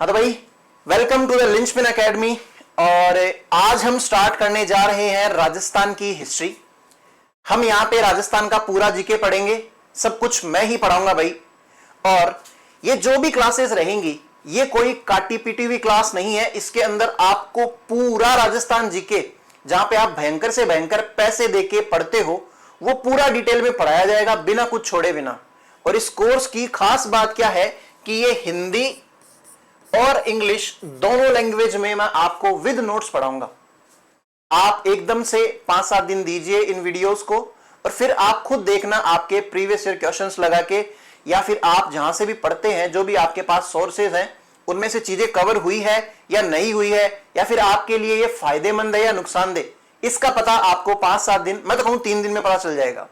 हाँ तो भाई, welcome to the Linchpin academy. और आज हम स्टार्ट करने जा रहे हैं राजस्थान की हिस्ट्री। हम यहाँ पे राजस्थान का पूरा जीके पढ़ेंगे, सब कुछ मैं ही पढ़ाऊंगा भाई। और ये जो भी क्लासेस रहेंगी ये कोई काटी पीटी हुई क्लास नहीं है। इसके अंदर आपको पूरा राजस्थान जीके, जहां पे आप भयंकर से भयंकर पैसे देके पढ़ते हो, वो पूरा डिटेल में पढ़ाया जाएगा बिना कुछ छोड़े बिना। और इस कोर्स की खास बात क्या है कि ये हिंदी और इंग्लिश दोनों लैंग्वेज में मैं आपको विद नोट्स पढ़ाऊंगा। आप एकदम से 5-7 दिन दीजिए इन वीडियोस को और फिर आप खुद देखना आपके प्रीवियस ईयर क्वेश्चंस लगा के, या फिर आप जहां से भी पढ़ते हैं, जो भी आपके पास सोर्सेज हैं, उनमें से चीजें कवर हुई है या नहीं हुई है, या फिर आपके लिए ये फायदेमंद है या नुकसानदेह, इसका पता आपको 5-7 दिन, मैं तो कहूं 3 दिन में पता चल जाएगा।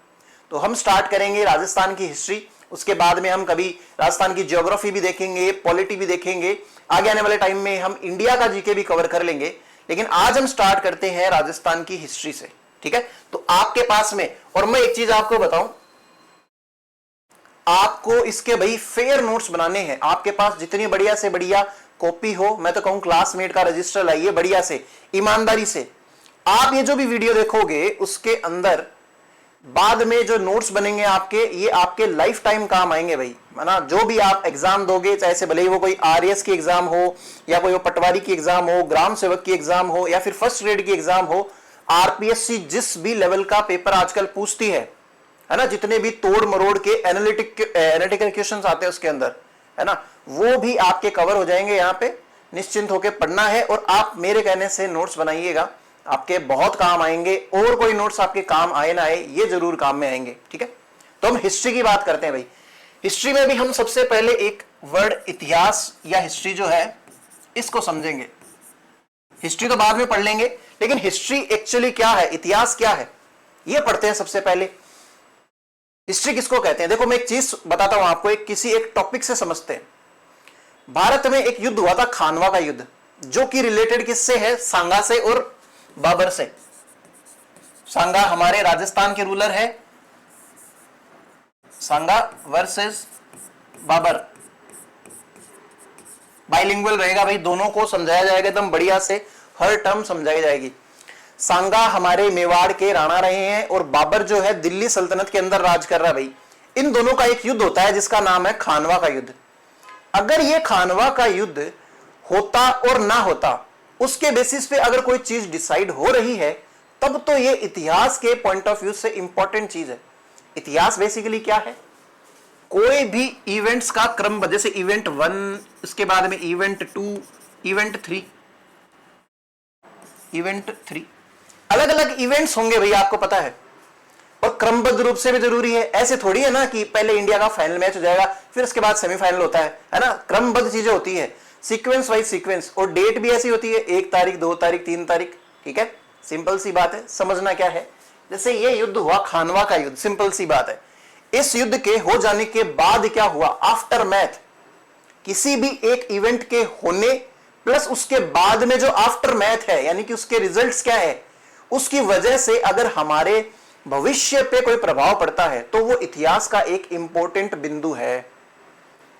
तो हम स्टार्ट करेंगे राजस्थान की हिस्ट्री, उसके बाद में हम कभी राजस्थान की ज्योग्राफी भी देखेंगे, पॉलिटी भी देखेंगे। आगे आने वाले टाइम में हम इंडिया का जीके भी कवर कर लेंगे, लेकिन आज हम स्टार्ट करते हैं राजस्थान की हिस्ट्री से। ठीक है, तो आपके पास में, और मैं एक चीज आपको बताऊं, आपको इसके भाई फेयर नोट्स बनाने हैं। आपके पास जितनी बढ़िया से बढ़िया कॉपी हो, मैं तो कहूं क्लासमेट का रजिस्टर लाइए बढ़िया से, ईमानदारी से। आप ये जो भी वीडियो देखोगे उसके अंदर बाद में जो नोट्स बनेंगे आपके, ये आपके लाइफ टाइम काम आएंगे भाई, है ना। जो भी आप एग्जाम दोगे, चाहे से भले ही वो कोई आरएएस की एग्जाम हो, या कोई पटवारी की एग्जाम हो, ग्राम सेवक की एग्जाम हो, या फिर फर्स्ट ग्रेड की एग्जाम हो, आरपीएससी जिस भी लेवल का पेपर आजकल पूछती है ना, जितने भी तोड़ मरोड़ के एनालिटिकल क्वेश्चंस आते हैं उसके अंदर, है ना, वो भी आपके कवर हो जाएंगे। यहाँ पे निश्चिंत होकर पढ़ना है और आप मेरे कहने से नोट्स बनाइएगा, आपके बहुत काम आएंगे। और कोई नोट्स आपके काम आए ना आए, ये जरूर काम में आएंगे। ठीक है, तो हम हिस्ट्री की बात करते हैं भाई। हिस्ट्री में भी हम सबसे पहले एक वर्ड इतिहास या हिस्ट्री जो है इसको समझेंगे। हिस्ट्री तो बाद में पढ़ लेंगे, लेकिन हिस्ट्री एक्चुअली क्या है, इतिहास क्या है, ये पढ़ते हैं सबसे पहले। हिस्ट्री किसको कहते हैं? देखो मैं एक चीज बताता हूं आपको, एक टॉपिक से समझते हैं। भारत में एक युद्ध हुआ था, खानवा का युद्ध, जो कि रिलेटेड किससे है? सांगा से और बाबर से। सांगा हमारे राजस्थान के रूलर है, सांगा वर्सेस बाबर। बाइलिंगुअल रहेगा भाई, दोनों को समझाया जाएगा एकदम बढ़िया से, हर टर्म समझाई जाएगी। सांगा हमारे मेवाड़ के राणा रहे हैं और बाबर जो है दिल्ली सल्तनत के अंदर राज कर रहा है भाई। इन दोनों का एक युद्ध होता है जिसका नाम है खानवा का युद्ध। अगर ये खानवा का युद्ध होता और ना होता, उसके बेसिस पे अगर कोई चीज डिसाइड हो रही है, तब तो ये इतिहास के पॉइंट ऑफ व्यू से इंपॉर्टेंट चीज है। इतिहास बेसिकली क्या है? कोई भी इवेंट्स का क्रम, जैसे इवेंट 1, इसके बाद में इवेंट 2, इवेंट 3, अलग अलग इवेंट्स होंगे भाई, आपको पता है, और क्रमबद्ध रूप से भी जरूरी है। ऐसे थोड़ी है ना कि पहले इंडिया का फाइनल मैच हो जाएगा फिर उसके बाद सेमीफाइनल होता है ना। क्रमबद्ध चीजें होती है, सीक्वेंस वाइज सीक्वेंस, और डेट भी ऐसी होती है, 1 तारीख, 2 तारीख, 3 तारीख। ठीक है, सिंपल सी बात है, समझना क्या है। जैसे ये युद्ध हुआ खानवा का युद्ध, सिंपल सी बात है। इस युद्ध के हो जाने के बाद क्या हुआ, आफ्टर मैथ, किसी भी एक इवेंट के होने प्लस उसके बाद में जो आफ्टर मैथ है, यानी कि उसके रिजल्ट्स क्या है, उसकी वजह से अगर हमारे भविष्य पे कोई प्रभाव पड़ता है तो वो इतिहास का एक इंपॉर्टेंट बिंदु है।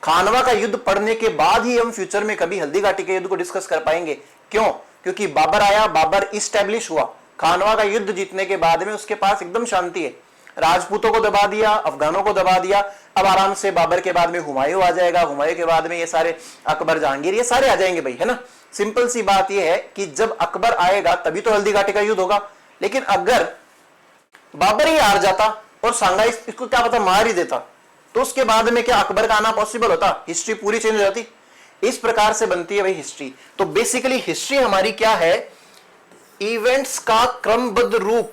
खानवा का युद्ध पढ़ने के बाद ही हम फ्यूचर में कभी हल्दी घाटी के युद्ध को डिस्कस कर पाएंगे। क्यों? क्योंकि बाबर आया, बाबर इस्टेब्लिश हुआ। खानवा का युद्ध जीतने के बाद में उसके पास एकदम शांति है, राजपूतों को दबा दिया, अफगानों को दबा दिया। अब आराम से बाबर के बाद में हुमायूं आ जाएगा, हुमायूं के बाद में ये सारे अकबर, जहांगीर, ये सारे आ जाएंगे भाई, है ना। सिंपल सी बात ये है कि जब अकबर आएगा तभी तो हल्दी घाटी का युद्ध होगा। लेकिन अगर बाबर ही हार जाता और सांगा इसको क्या पता मार ही देता, तो उसके बाद में क्या अकबर का आना पॉसिबल होता? हिस्ट्री पूरी चेंज हो जाती। इस प्रकार से बनती है भाई हिस्ट्री। तो बेसिकली हिस्ट्री हमारी क्या है? इवेंट्स का क्रमबद्ध रूप।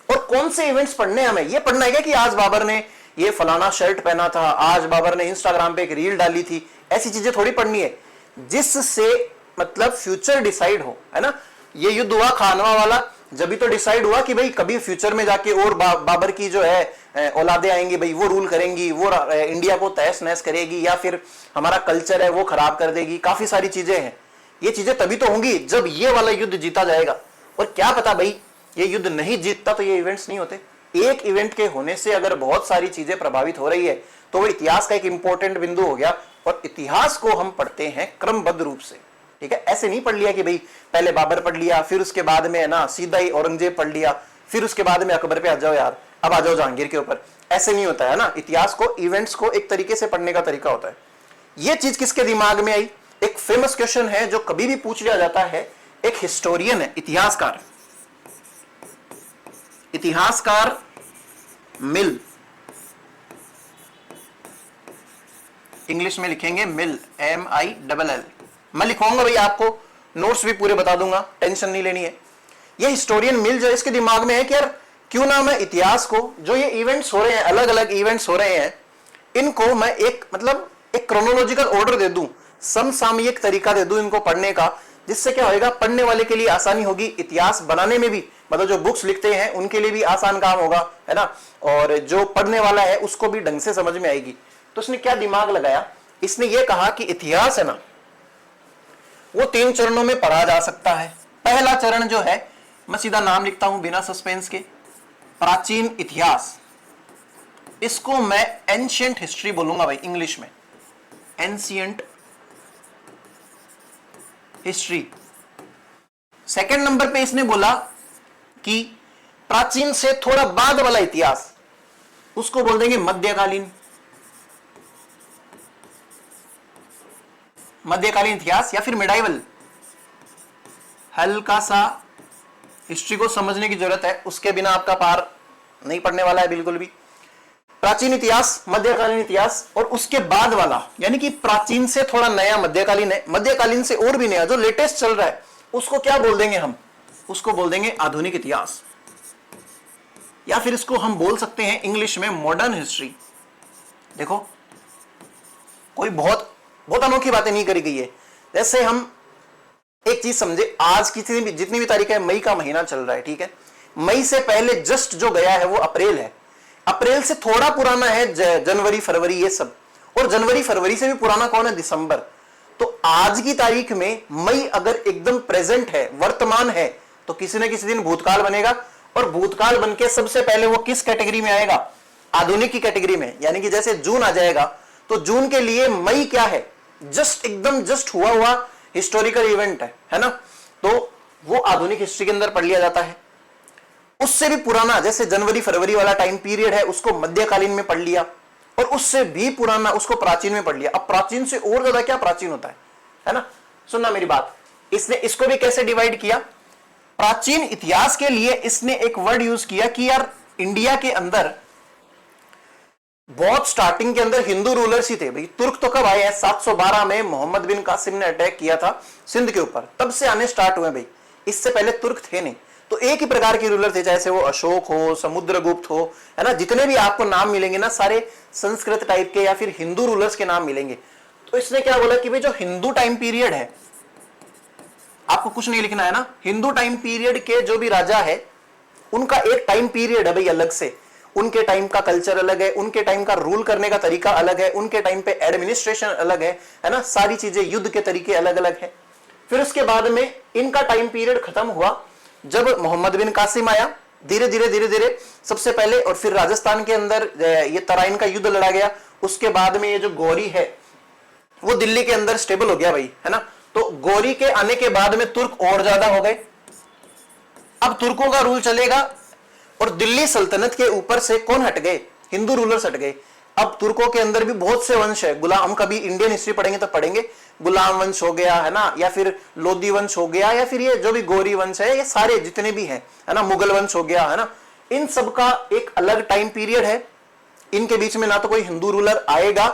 और कौन से इवेंट्स पढ़ने हैं हमें? ये पढ़ना है क्या कि आज बाबर ने ये फलाना शर्ट पहना था, आज बाबर ने इंस्टाग्राम पे एक रील डाली थी, ऐसी चीजें थोड़ी पढ़नी है जिससे मतलब फ्यूचर डिसाइड हो, है ना। ये युद्ध हुआ खानवा वाला, जब भी तो डिसाइड हुआ कि भाई कभी फ्यूचर में जाके और बाबर की जो है औलादे आएंगी भाई, वो रूल करेंगी, वो इंडिया को तहस नहस करेगी, या फिर हमारा कल्चर है वो खराब कर देगी। काफी सारी चीजें हैं, ये चीजें तभी तो होंगी जब ये वाला युद्ध जीता जाएगा। और क्या पता भाई ये युद्ध नहीं जीतता तो ये इवेंट्स नहीं होते। एक इवेंट के होने से अगर बहुत सारी चीजें प्रभावित हो रही है तो वो इतिहास का एक इंपॉर्टेंट बिंदु हो गया। और इतिहास को हम पढ़ते हैं क्रमबद्ध रूप से, ठीक है। ऐसे नहीं पढ़ लिया कि भाई पहले बाबर पढ़ लिया, फिर उसके बाद में ना सीधा ही औरंगजेब पढ़ लिया, फिर उसके बाद में अकबर पे आ जाओ यार, अब आ जाओ जहांगीर के ऊपर। ऐसे नहीं होता है ना। इतिहास को, इवेंट्स को एक तरीके से पढ़ने का तरीका होता है। ये चीज किसके दिमाग में आई? एक फेमस क्वेश्चन है जो कभी भी पूछ लिया जाता है। एक हिस्टोरियन है, इतिहासकार, इतिहासकार मिल, इंग्लिश में लिखेंगे मिल, MILL। मैं लिखवाऊंगा भाई, आपको नोट्स भी पूरे बता दूंगा, टेंशन नहीं लेनी है। ये हिस्टोरियन मिल जो इसके दिमाग में है कि यार क्यों ना मैं इतिहास को, जो ये इवेंट्स हो रहे हैं, अलग अलग इवेंट्स हो रहे हैं, इनको मैं एक मतलब एक क्रोनोलॉजिकल ऑर्डर दे दूं, समसामयिक तरीका दे दूं इनको पढ़ने का, जिससे क्या होगा, पढ़ने वाले के लिए आसानी होगी, इतिहास बनाने में भी, मतलब जो बुक्स लिखते हैं उनके लिए भी आसान काम होगा, है ना, और जो पढ़ने वाला है उसको भी ढंग से समझ में आएगी। तो इसने क्या दिमाग लगाया, इसने ये कहा कि इतिहास है ना वो 3 चरणों में पढ़ा जा सकता है। पहला चरण जो है, मैं सीधा नाम लिखता हूं बिना सस्पेंस के, प्राचीन इतिहास। इसको मैं एंशिएंट हिस्ट्री बोलूंगा भाई इंग्लिश में, एंशिएंट हिस्ट्री। सेकंड नंबर पे इसने बोला कि प्राचीन से थोड़ा बाद वाला इतिहास, उसको बोल देंगे मध्यकालीन, मध्यकालीन इतिहास या फिर मिडाइवल। हल्का सा हिस्ट्री को समझने की जरूरत है, उसके बिना आपका पार नहीं पड़ने वाला है बिल्कुल भी। प्राचीन इतिहास, मध्यकालीन इतिहास, और उसके बाद वाला, यानी कि प्राचीन से थोड़ा नया मध्यकालीन है, मध्यकालीन से और भी नया जो लेटेस्ट चल रहा है, उसको क्या बोल देंगे हम? उसको बोल देंगे आधुनिक इतिहास, या फिर इसको हम बोल सकते हैं इंग्लिश में मॉडर्न हिस्ट्री। देखो कोई बहुत अनोखी बातें नहीं करी गई है। जैसे हम एक चीज समझे, आज की जितनी भी तारीख है, मई का महीना चल रहा है, ठीक है। मई से पहले जस्ट जो गया है वो अप्रैल है, अप्रैल से थोड़ा पुराना है जनवरी फरवरी ये सब, और जनवरी फरवरी से भी पुराना कौन है? दिसंबर। तो आज की तारीख में मई अगर एकदम प्रेजेंट है, वर्तमान है, तो किसी न किसी दिन भूतकाल बनेगा, और भूतकाल बनके सबसे पहले वो किस कैटेगरी में आएगा? आधुनिक की कैटेगरी में। यानी कि जैसे जून आ जाएगा, तो जून के लिए मई क्या है? जस्ट एकदम जस्ट हुआ हिस्टोरिकल इवेंट है ना, तो वो आधुनिक हिस्ट्री के अंदर पढ़ लिया जाता है। उससे भी पुराना जैसे जनवरी फरवरी वाला टाइम पीरियड है, उसको मध्यकालीन में पढ़ लिया, और उससे भी पुराना उसको प्राचीन में पढ़ लिया। अब प्राचीन से और ज्यादा क्या प्राचीन होता है ना। सुनना मेरी बात, इसने इसको भी कैसे डिवाइड किया? प्राचीन इतिहास के लिए इसने एक वर्ड यूज किया कि यार इंडिया के अंदर बहुत स्टार्टिंग के अंदर हिंदू रूलर्स ही थे भाई। तुर्क तो कब आए हैं? 712 में मोहम्मद बिन कासिम ने अटैक किया था सिंध के ऊपर, तब से आने स्टार्ट हुए भाई। इससे पहले तुर्क थे नहीं। तो एक ही प्रकार के रूलर थे, चाहे वो अशोक हो, समुद्रगुप्त हो, है ना, जितने भी आपको नाम मिलेंगे ना, सारे संस्कृत टाइप के या फिर हिंदू रूलर्स के नाम मिलेंगे। तो इसने क्या बोला कि भाई जो हिंदू टाइम पीरियड है, आपको कुछ नहीं लिखना है ना, हिंदू टाइम पीरियड के जो भी राजा है उनका एक टाइम पीरियड है भाई अलग से, उनके टाइम का कल्चर अलग है, उनके टाइम का रूल करने का तरीका अलग है, उनके टाइम पे एडमिनिस्ट्रेशन अलग है ना, सारी चीजें, युद्ध के तरीके अलग अलग है। फिर उसके बाद में इनका टाइम पीरियड खत्म हुआ जब मोहम्मद बिन कासिम आया, धीरे धीरे सबसे पहले, और फिर राजस्थान के अंदर ये तराइन का युद्ध लड़ा गया। उसके बाद में ये जो गौरी है वो दिल्ली के अंदर स्टेबल हो गया भाई, है ना। तो गौरी के आने के बाद में तुर्क और ज्यादा हो गए, अब तुर्कों का रूल चलेगा, और दिल्ली सल्तनत के ऊपर से कौन हट गए? हिंदू रूलर्स हट गए। अब तुर्कों के अंदर भी बहुत से वंश है, गुलाम, हम कभी इंडियन हिस्ट्री पढ़ेंगे तो पढ़ेंगे, गुलाम वंश हो गया, है ना, या फिर लोधी वंश हो गया, या फिर ये जो भी गौरी वंश है, ये सारे जितने भी हैं, है ना, मुगल वंश हो गया, है ना, इन सब का एक अलग टाइम पीरियड है। इनके बीच में ना तो कोई हिंदू रूलर आएगा,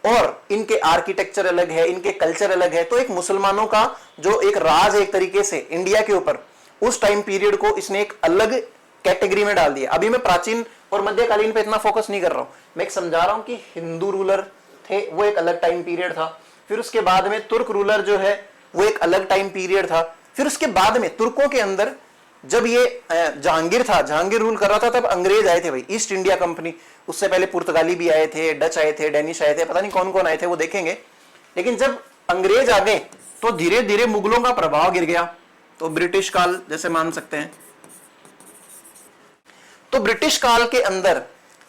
और इनके आर्किटेक्चर अलग है, इनके कल्चर अलग है। तो एक मुसलमानों का जो एक राज है एक तरीके से इंडिया के ऊपर, उस टाइम पीरियड को इसने एक अलग कैटेगरी में डाल दिया। अभी मैं प्राचीन और मध्यकालीन पे इतना फोकस नहीं कर रहा हूं, मैं एक समझा रहा हूं कि हिंदू रूलर थे, वो एक अलग टाइम पीरियड था। फिर उसके बाद में तुर्क रूलर जो है वो एक अलग टाइम पीरियड था। फिर उसके बाद में तुर्कों के अंदर जब ये जहांगीर था, जहांगीर रूल कर रहा था, तब अंग्रेज आए थे भाई, ईस्ट इंडिया कंपनी। उससे पहले पुर्तगाली भी आए थे, डच आए थे, डेनिश आए थे, पता नहीं कौन कौन आए थे, वो देखेंगे। लेकिन जब अंग्रेज आ गए तो धीरे धीरे मुगलों का प्रभाव गिर गया। तो ब्रिटिश काल जैसे मान सकते हैं। तो ब्रिटिश काल के अंदर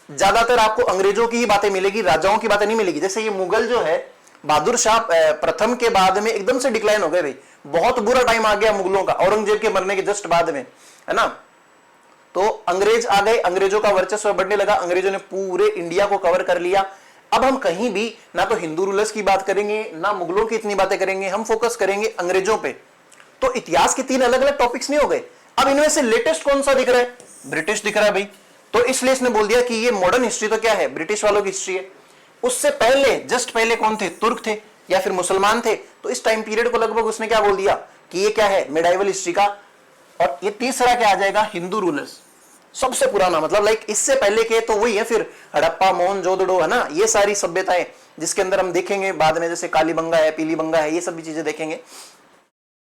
ज्यादातर आपको अंग्रेजों की ही बातें मिलेगी, राजाओं की बातें नहीं मिलेगी। जैसे ये मुगल जो है बहादुर शाह प्रथम के बाद में एकदम से डिक्लाइन हो गए भाई, बहुत बुरा टाइम आ गया मुगलों का, औरंगजेब के मरने के जस्ट बाद में, है ना। तो अंग्रेज आ गए, अंग्रेजों का वर्चस्व बढ़ने लगा, अंग्रेजों ने पूरे इंडिया को कवर कर लिया। अब हम कहीं भी ना तो हिंदू रूलर्स की बात करेंगे ना मुगलों की इतनी बातें करेंगे, हम फोकस करेंगे अंग्रेजों पे। तो इतिहास के 3 अलग अलग टॉपिक्स नहीं हो गए। अब इनमें से लेटेस्ट कौन सा दिख रहा है? ब्रिटिश दिख रहा है भाई। तो इसलिए इसने बोल दिया कि ये मॉडर्न हिस्ट्री तो क्या है, ब्रिटिश वालों की हिस्ट्री है। उससे पहले जस्ट पहले कौन थे? तुर्क थे या फिर मुसलमान थे। तो इस टाइम पीरियड को लगभग उसने क्या बोल दिया कि ये क्या है, मिडाइवल हिस्ट्री का। और ये तीसरा क्या आ जाएगा? हिंदू रूलर्स, सबसे पुराना, मतलब लाइक इससे पहले के तो वही है फिर हड़प्पा, मोहनजोदड़ो, है ना, ये सारी सभ्यताएं जिसके अंदर हम देखेंगे बाद में जैसे कालीबंगा है, पीलीबंगा है, ये सब भी चीजें देखेंगे।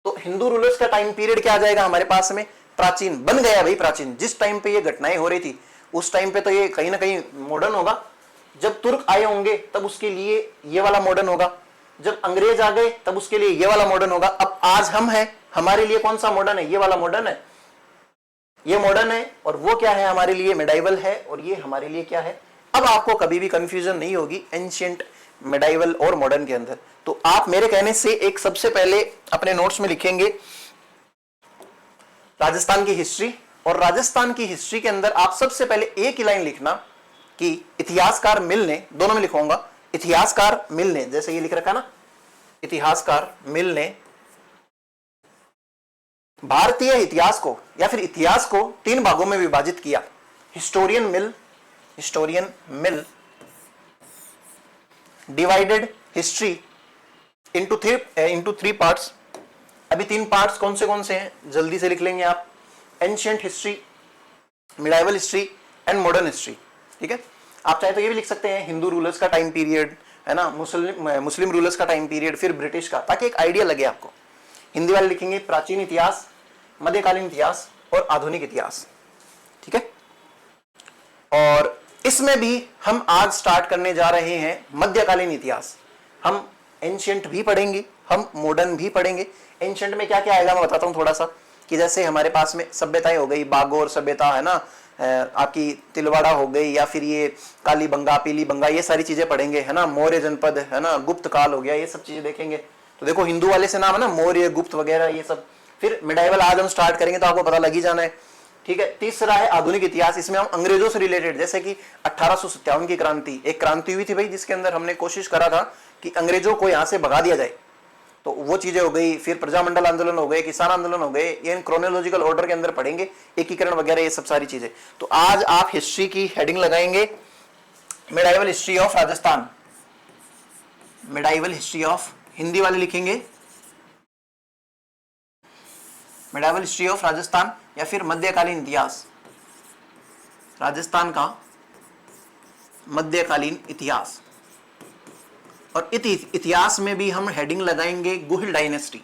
तो हिंदू रूलर्स का टाइम पीरियड क्या आ जाएगा हमारे पास में? प्राचीन बन गया भाई। प्राचीन जिस टाइम पे ये घटनाएं हो रही थी उस टाइम पे तो ये कहीं ना कहीं मॉडर्न होगा। जब तुर्क आए होंगे तब उसके लिए ये वाला मॉडर्न होगा, जब अंग्रेज आ गए तब उसके लिए ये वाला मॉडर्न होगा। अब आज हम हैं, हमारे लिए कौन सा मॉडर्न है? ये वाला मॉडर्न है, ये मॉडर्न है। और वो क्या है? हमारे लिए मिडाइवल है। और ये हमारे लिए क्या है? अब आपको कभी भी कंफ्यूजन नहीं होगी एंशिएंट, मिडाइवल और मॉडर्न के अंदर। तो आप मेरे कहने से एक सबसे पहले अपने नोट्स में लिखेंगे राजस्थान की हिस्ट्री। और राजस्थान की हिस्ट्री के अंदर आप सबसे पहले एक ही लाइन लिखना कि इतिहासकार मिल ने, दोनों में लिखूंगा, इतिहासकार मिल ने, जैसे ये लिख रखा ना, इतिहासकार मिल ने भारतीय इतिहास को या फिर इतिहास को 3 भागों में विभाजित किया। हिस्टोरियन मिल डिवाइडेड हिस्ट्री इनटू 3 पार्ट्स। अभी 3 पार्ट्स कौन से हैं जल्दी से लिख लेंगे आप? Ancient history, medieval history and modern history. ठीक है, आप चाहे तो ये भी लिख सकते हैं हिंदू रूलर्स का टाइम पीरियड, है ना, मुस्लिम रूलर्स का टाइम पीरियड, फिर ब्रिटिश का, ताकि एक आइडिया लगे आपको। हिंदी वाले लिखेंगे प्राचीन इतिहास, मध्यकालीन इतिहास और आधुनिक इतिहास। ठीक है, और इसमें भी हम आज स्टार्ट करने जा रहे हैं मध्यकालीन इतिहास। हम एंशिएंट भी पढ़ेंगे, हम मॉडर्न भी पढ़ेंगे। एंशिएंट में क्या क्या आएगा मैं बताता हूं थोड़ा सा, कि जैसे हमारे पास में सभ्यताएं हो गई, बागोर सभ्यता, है ना, आपकी तिलवाड़ा हो गई, या फिर ये कालीबंगा, पीलीबंगा, ये सारी चीजें पढ़ेंगे, है ना, मौर्य जनपद, है ना, गुप्त काल हो गया, ये सब चीजें देखेंगे। तो देखो हिंदू वाले से नाम है ना, मौर्य, गुप्त वगैरह ये सब। फिर मिडाइवल आज हम स्टार्ट करेंगे तो आपको पता लग ही जाना है। ठीक है, तीसरा है आधुनिक इतिहास। इसमें हम अंग्रेजों से रिलेटेड, जैसे कि 1857 की क्रांति, एक क्रांति हुई थी भाई, जिसके अंदर हमने कोशिश करा था कि अंग्रेजों को यहां से भगा दिया जाए, तो वो चीजें हो गई। फिर प्रजामंडल आंदोलन हो गए, किसान आंदोलन हो गए, ये क्रोनोलॉजिकल ऑर्डर के अंदर पढ़ेंगे, एकीकरण वगैरह, ये सब सारी चीजें। तो आज आप हिस्ट्री की हेडिंग लगाएंगे medieval history of Rajasthan, medieval history of, Hindi वाले लिखेंगे मिडाइवल हिस्ट्री ऑफ राजस्थान, या फिर मध्यकालीन इतिहास, राजस्थान का मध्यकालीन इतिहास। और इतिहास में भी हम हेडिंग लगाएंगे गुहिल डायनेस्टी,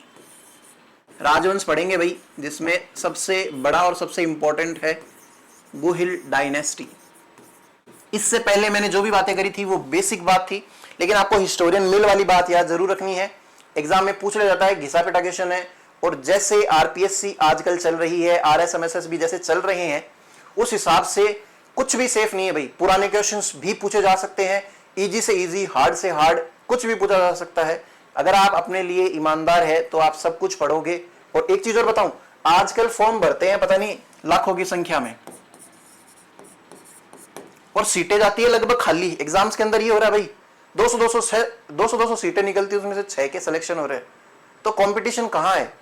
राजवंश पढ़ेंगे भाई, जिसमें सबसे बड़ा और सबसे इंपॉर्टेंट है गुहिल डायनेस्टी। इससे पहले मैंने जो भी बातें करी थी वो बेसिक बात थी, लेकिन आपको हिस्टोरियन मिल वाली बात याद जरूर रखनी है। एग्जाम में पूछ लिया जाता है, घिसा पिटा क्वेश्चन है। और जैसे आरपीएससी आजकल चल रही है, आरएसएमएसएस भी जैसे चल रहे हैं, उस हिसाब से कुछ भी सेफ नहीं है भाई। पुराने क्वेश्चंस भी पूछे जा सकते हैं, इजी से इजी, हार्ड से हार्ड, कुछ भी पूछा जा सकता है। अगर आप अपने लिए ईमानदार है तो आप सब कुछ पढ़ोगे। और एक चीज और बताऊं, आजकल फॉर्म भरते हैं पता नहीं लाखों की संख्या में, और सीटें जाती है लगभग खाली। एग्जाम्स के अंदर ये हो रहा है भाई, 200 सीटें निकलती है, उसमें से 6 के सिलेक्शन हो रहे हैं। तो कंपटीशन कहाँ है?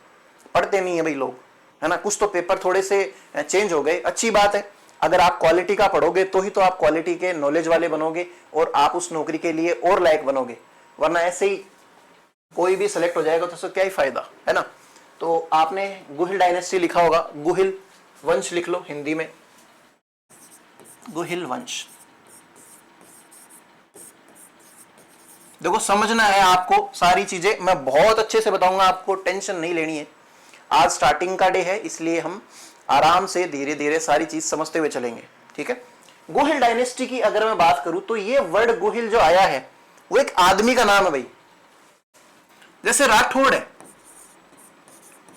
पढ़ते नहीं है भाई लोग, है ना। कुछ तो पेपर थोड़े से चेंज हो गए, अच्छी बात है। अगर आप क्वालिटी का पढ़ोगे तो ही तो आप क्वालिटी के नॉलेज वाले बनोगे और आप उस नौकरी के लिए और लायक बनोगे, वरना ऐसे ही कोई भी सिलेक्ट हो जाएगा तो उसका क्या ही फायदा, है ना। तो आपने गुहिल डायनेस्टी लिखा होगा, गुहिल वंश लिख लो हिंदी में, गुहिल वंश। देखो समझना है आपको सारी चीजें, मैं बहुत अच्छे से बताऊंगा, आपको टेंशन नहीं लेनी है। आज स्टार्टिंग का डे है, इसलिए हम आराम से धीरे धीरे सारी चीज समझते हुए चलेंगे। ठीक है, गुहिल डायनेस्टी की अगर मैं बात करूं तो ये वर्ड गुहिल जो आया है वो एक आदमी का नाम है भाई। जैसे राठौड़ है,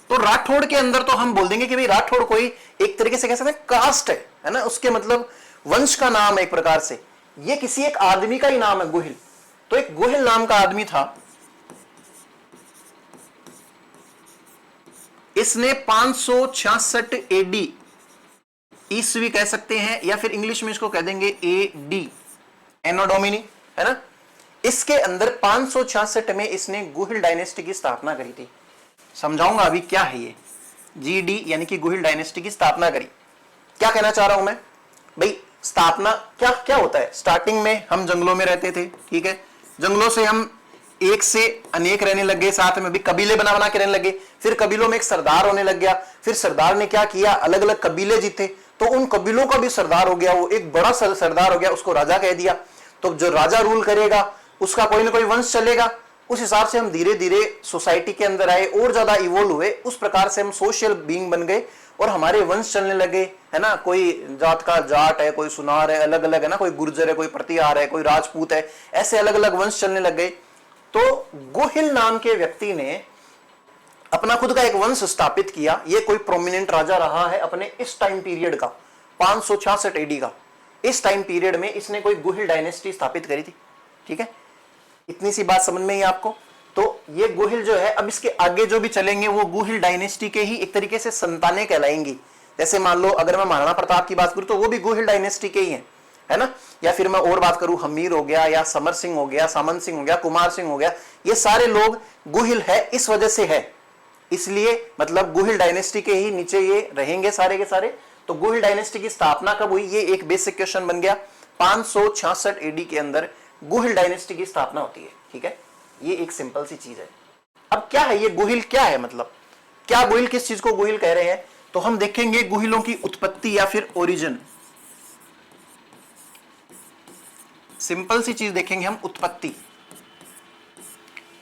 तो राठौड़ के अंदर तो हम बोल देंगे कि भाई राठौड़ कोई एक तरीके से कह सकते हैं कास्ट है ना, उसके मतलब वंश का नाम है एक प्रकार से, ये किसी एक आदमी का ही नाम है गुहिल। तो एक गुहिल नाम का आदमी था, इसने 566 एडी, ईस्वी कह सकते हैं या फिर इंग्लिश में इसको कह देंगे एडी, एनो डोमिनी, है ना। इसके अंदर 566 में इसने गुहिल डायनेस्टी की स्थापना करी थी। समझाऊंगा अभी क्या है ये जीडी, यानी कि गुहिल डायनेस्टी की स्थापना करी। क्या कहना चाह रहा हूं मैं भाई, स्थापना क्या क्या होता है। स्टार्टिंग में हम जंगलों में रहते थे, ठीक है, जंगलों से हम एक से अनेक रहने लग गए, साथ में भी कबीले बना बना के रहने लगे। फिर कबीलों में एक सरदार होने लग गया, फिर सरदार ने क्या किया, अलग अलग कबीले जीते, तो उन कबीलों का भी सरदार हो गया, वो एक बड़ा सरदार हो गया, उसको राजा कह दिया। तो जो राजा रूल करेगा उसका कोई ना कोई वंश चलेगा। उस हिसाब से हम धीरे धीरे सोसाइटी के अंदर आए और ज्यादा इवोल्व हुए, उस प्रकार से हम सोशल बीइंग बन गए और हमारे वंश चलने लगे, है ना। कोई जात का जाट है, कोई सुनार है, अलग अलग, है ना, कोई गुर्जर है, कोई प्रतिहार है, कोई राजपूत है, ऐसे अलग अलग वंश चलने लग गए। तो गुहिल नाम के व्यक्ति ने अपना खुद का एक वंश स्थापित किया। ये कोई प्रोमिनेंट राजा रहा है अपने इस टाइम पीरियड का, 566 एडी का। इस टाइम पीरियड में इसने कोई गुहिल डायनेस्टी स्थापित करी थी, ठीक है। इतनी सी बात समझ में ही आपको। तो ये गुहिल जो है, अब इसके आगे जो भी चलेंगे वो गुहिल डायनेस्टी के ही एक तरीके से संतानें कहलाएंगी। जैसे मान लो अगर मैं महाराणा प्रताप की बात करूं तो वो भी गुहिल डायनेस्टी के ही है ना। या फिर मैं और बात करूं, हमीर हो गया, या समर सिंह हो गया, सामंत सिंह हो गया, कुमार सिंह हो गया, ये सारे लोग गुहिल है इस वजह से है, इसलिए मतलब गुहिल डायनेस्टी के ही नीचे ये रहेंगे सारे के सारे। तो गुहिल डायनेस्टी की स्थापना कब हुई, ये एक बेसिक क्वेश्चन बन गया। 566 एडी के अंदर गुहिल डायनेस्टी की स्थापना होती है, ठीक है। ये एक सिंपल सी चीज है। अब क्या है ये गुहिल, क्या है मतलब, क्या गुहिल, किस चीज को गुहिल कह रहे हैं, तो हम देखेंगे गुहिलों की उत्पत्ति या फिर ओरिजिन। सिंपल सी चीज देखेंगे हम, उत्पत्ति।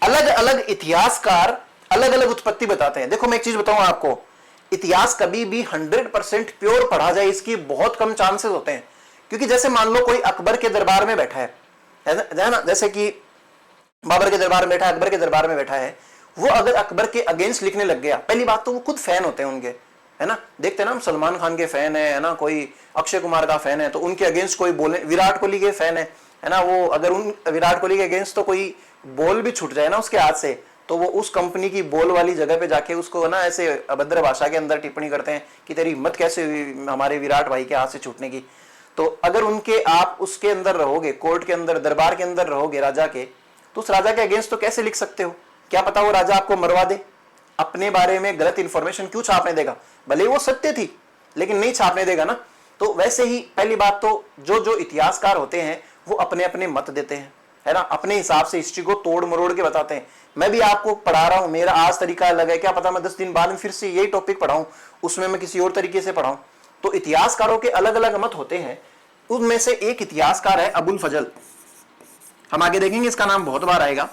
अलग अलग इतिहासकार अलग अलग उत्पत्ति बताते हैं। देखो मैं एक चीज बताऊं आपको, इतिहास कभी भी 100% प्योर पढ़ा जाए इसकी बहुत कम चांसेस होते हैं। क्योंकि जैसे मान लो कोई अकबर के दरबार में बैठा है ना, जैसे कि बाबर के दरबार में बैठा है, अकबर के दरबार में बैठा है, वो अगर अकबर के अगेंस्ट लिखने लग गया, पहली बात तो वो खुद फैन होते हैं उनके, है ना। देखते हैं ना हम, सलमान खान के फैन है ना, कोई अक्षय कुमार का फैन है तो उनके अगेंस्ट कोई बोले, विराट कोहली के फैन है ना, वो अगर उन विराट कोहली के अगेंस्ट तो कोई बॉल भी छूट जाए ना उसके हाथ से, तो वो उस कंपनी की बॉल वाली जगह पे जाके उसको ना ऐसे अभद्र भाषा के अंदर टिप्पणी करते हैं कि तेरी हिम्मत कैसे हुई हमारे विराट भाई के हाथ से छूटने की। तो अगर उनके आप उसके अंदर रहोगे, कोर्ट के अंदर, दरबार के अंदर रहोगे राजा के, तो उस राजा के अगेंस्ट तो कैसे लिख सकते हो, क्या पता वो राजा आपको मरवा दे, अपने बारे में गलत इंफॉर्मेशन क्यों छापने देगा, भले वो सत्य थी लेकिन नहीं छापने देगा ना। तो वैसे ही पहली बात तो जो जो इतिहासकार होते हैं वो अपने अपने मत देते हैं, है ना, अपने हिसाब से हिस्ट्री को तोड़ मरोड़ के बताते हैं। मैं भी आपको पढ़ा रहा हूं, मेरा आज तरीका अलग है, क्या पता मैं 10 दिन बाद में फिर से यही टॉपिक पढ़ाऊं, उसमें मैं किसी और तरीके से पढ़ाऊं। तो इतिहासकारों के अलग अलग मत होते हैं। उनमें से एक इतिहासकार है अबुल फजल, हम आगे देखेंगे, इसका नाम बहुत बार आएगा।